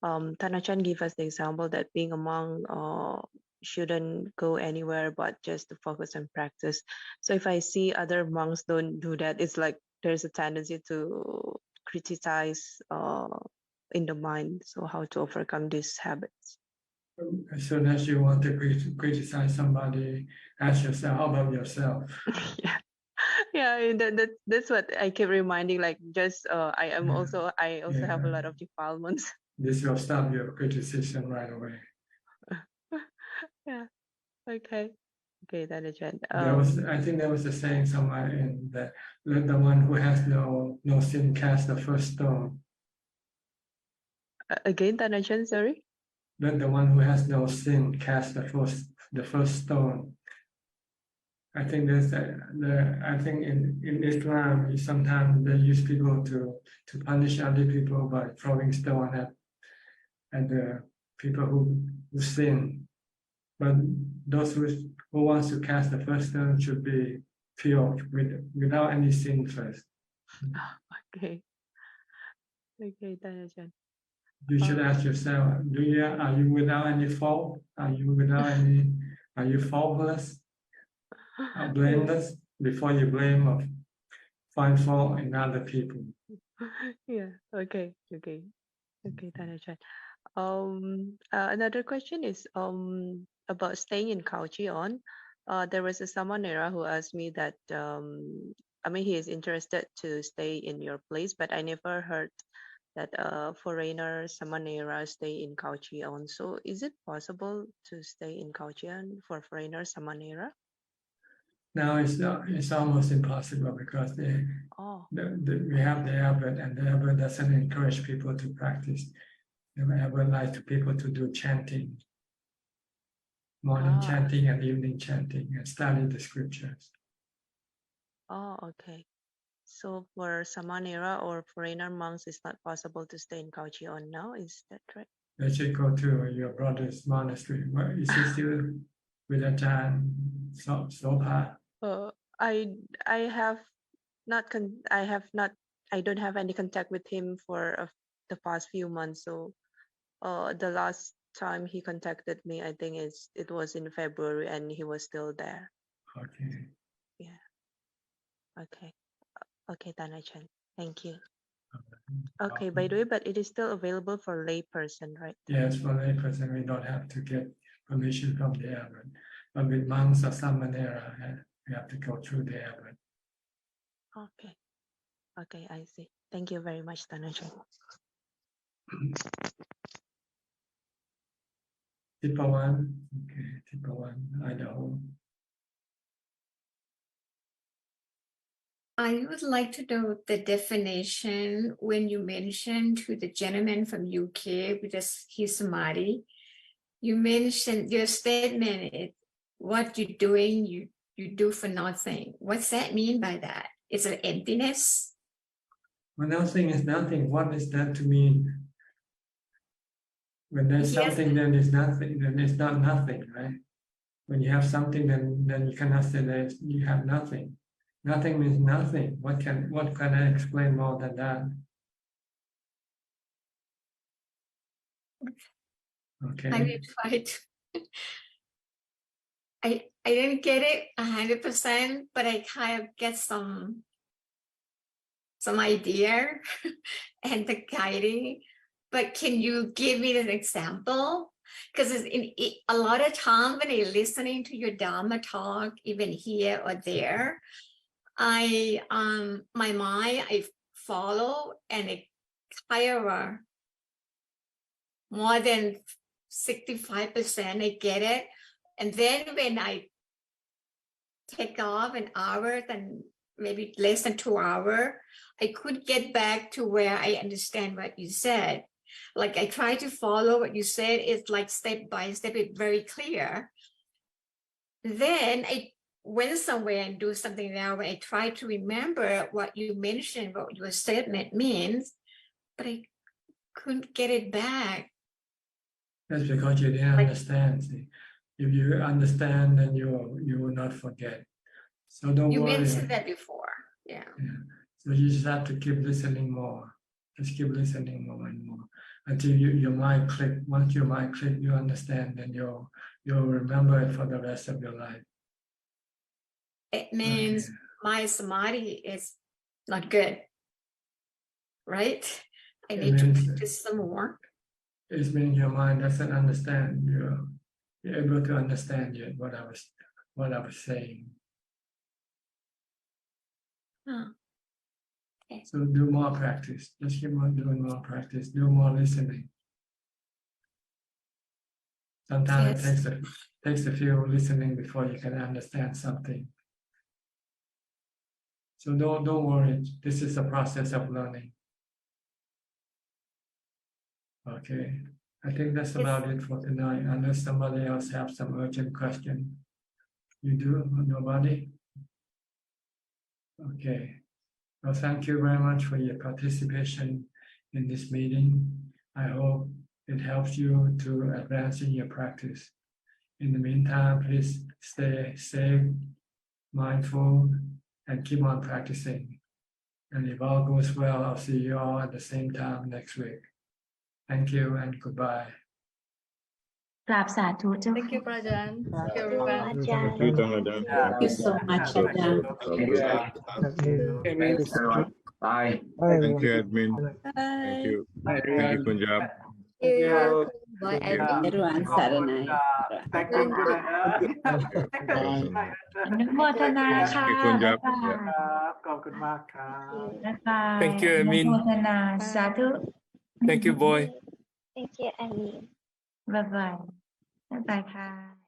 Tanachan gave us the example that being a monk shouldn't go anywhere but just to focus on practice. So if I see other monks don't do that, it's like there's a tendency to criticize in the mind. So how to overcome these habits? As soon as you want to criticize somebody, ask yourself, how about yourself? Yeah, that's what I keep reminding. Like, just I also have a lot of defilements. This will stop your criticism right away. Yeah. Okay. Okay, that is it. I think there was a saying somewhere in that, let the one who has no sin cast the first stone. Again, Tanajan, sorry. Let the one who has no sin cast the first stone. I think I think in Islam, sometimes they use people to punish other people by throwing stone at the people who sin. But those who wants to cast the first stone should be pure without any sin first. Okay. Okay, Tanajan. You should ask yourself, are you without any fault? Are you faultless? Blameless before you blame or find fault in other people. Yeah. Okay. Tanajan. Another question is about staying in Kauchion. There was a Samanera who asked me that he is interested to stay in your place, but I never heard that foreigner Samanera stay in Kauchion. So is it possible to stay in Kauchion for foreigner Samanera? Now it's almost impossible because we have the abbot, and the abbot doesn't encourage people to practice. The abbot likes people to do chanting, morning chanting and evening chanting, and study the scriptures. Oh, okay. So for Samanera or foreigner monks, it's not possible to stay in Kauchion now. Is that right? They should go to your brother's monastery. Is he still with Ajahn Sopa? I don't have any contact with him for the past few months. So the last time he contacted me, I think it was in February, and he was still there. Okay. Yeah. Okay, Tanachan. Thank you. Okay, by the way, but it is still available for lay person, right? Yes, for lay person, we don't have to get permission from the abbot. But with monks or Samanera, we have to go through the abbot. Okay, I see. Thank you very much, Tanachan. Tipawan, okay, Tipawan, Idaho. I would like to know the definition when you mentioned to the gentleman from UK with his samadhi. You mentioned your statement is what you're doing, you do for nothing. What's that mean by that? Is it emptiness? When nothing is nothing, what is that to mean? When there's Yes. something, then there's nothing, then it's not nothing, right? When you have something, then you cannot say that you have nothing. Nothing means nothing. What can I explain more than that? Okay. I will try to. I didn't get it 100%, but I kind of get some idea and the guiding. But can you give me an example? Because a lot of time when I'm listening to your Dhamma talk, even here or there, my mind I follow and it kind of more than 65% I get it. And then when I take off an hour, then maybe less than 2 hours, I could get back to where I understand what you said. Like I try to follow what you said. It's like step by step, it's very clear. Then I went somewhere and do something now where I try to remember what you mentioned, what your statement means, but I couldn't get it back. That's because you didn't understand. See? If you understand, then you will not forget. So don't You worry. mentioned that before. Yeah. So you just have to keep listening more. Just keep listening more and more until your mind click. Once your mind click, you understand, then you'll remember it for the rest of your life. It means my samadhi is not good, right? I need to practice some more. It means your mind doesn't understand. You're able to understand yet what I was saying. Huh. Okay. So do more practice. Just keep on doing more practice. Do more listening. Sometimes it takes a few listening before you can understand something. So don't worry. This is a process of learning. Okay. I think that's about it for tonight. Unless somebody else has some urgent question. You do? Nobody? Okay. Well, thank you very much for your participation in this meeting. I hope it helps you to advance in your practice. In the meantime, please stay safe, mindful, and keep on practicing. And if all goes well, I'll see you all at the same time next week. Thank you and goodbye. กราบสาธุเจ้า Thank you, Prajan. Thank you, everyone. Thank you, Ajahn. Thank you so much, Ajahn. Bye. Thank you, admin. Thank you. Thank you, Punjab. Thank you. Bye, Thank you. Everyone, Saranai. Thank you. อนุโมทนาค่ะ Thank you, Punjab. บ๊ายบาย ขอบคุณมากครับ บ๊ายบาย Thank you, อนุ Amin. โมทนาสาธุ Thank you, boy. Thank you, Annie. บ๊ายบายบ๊ายบายค่ะ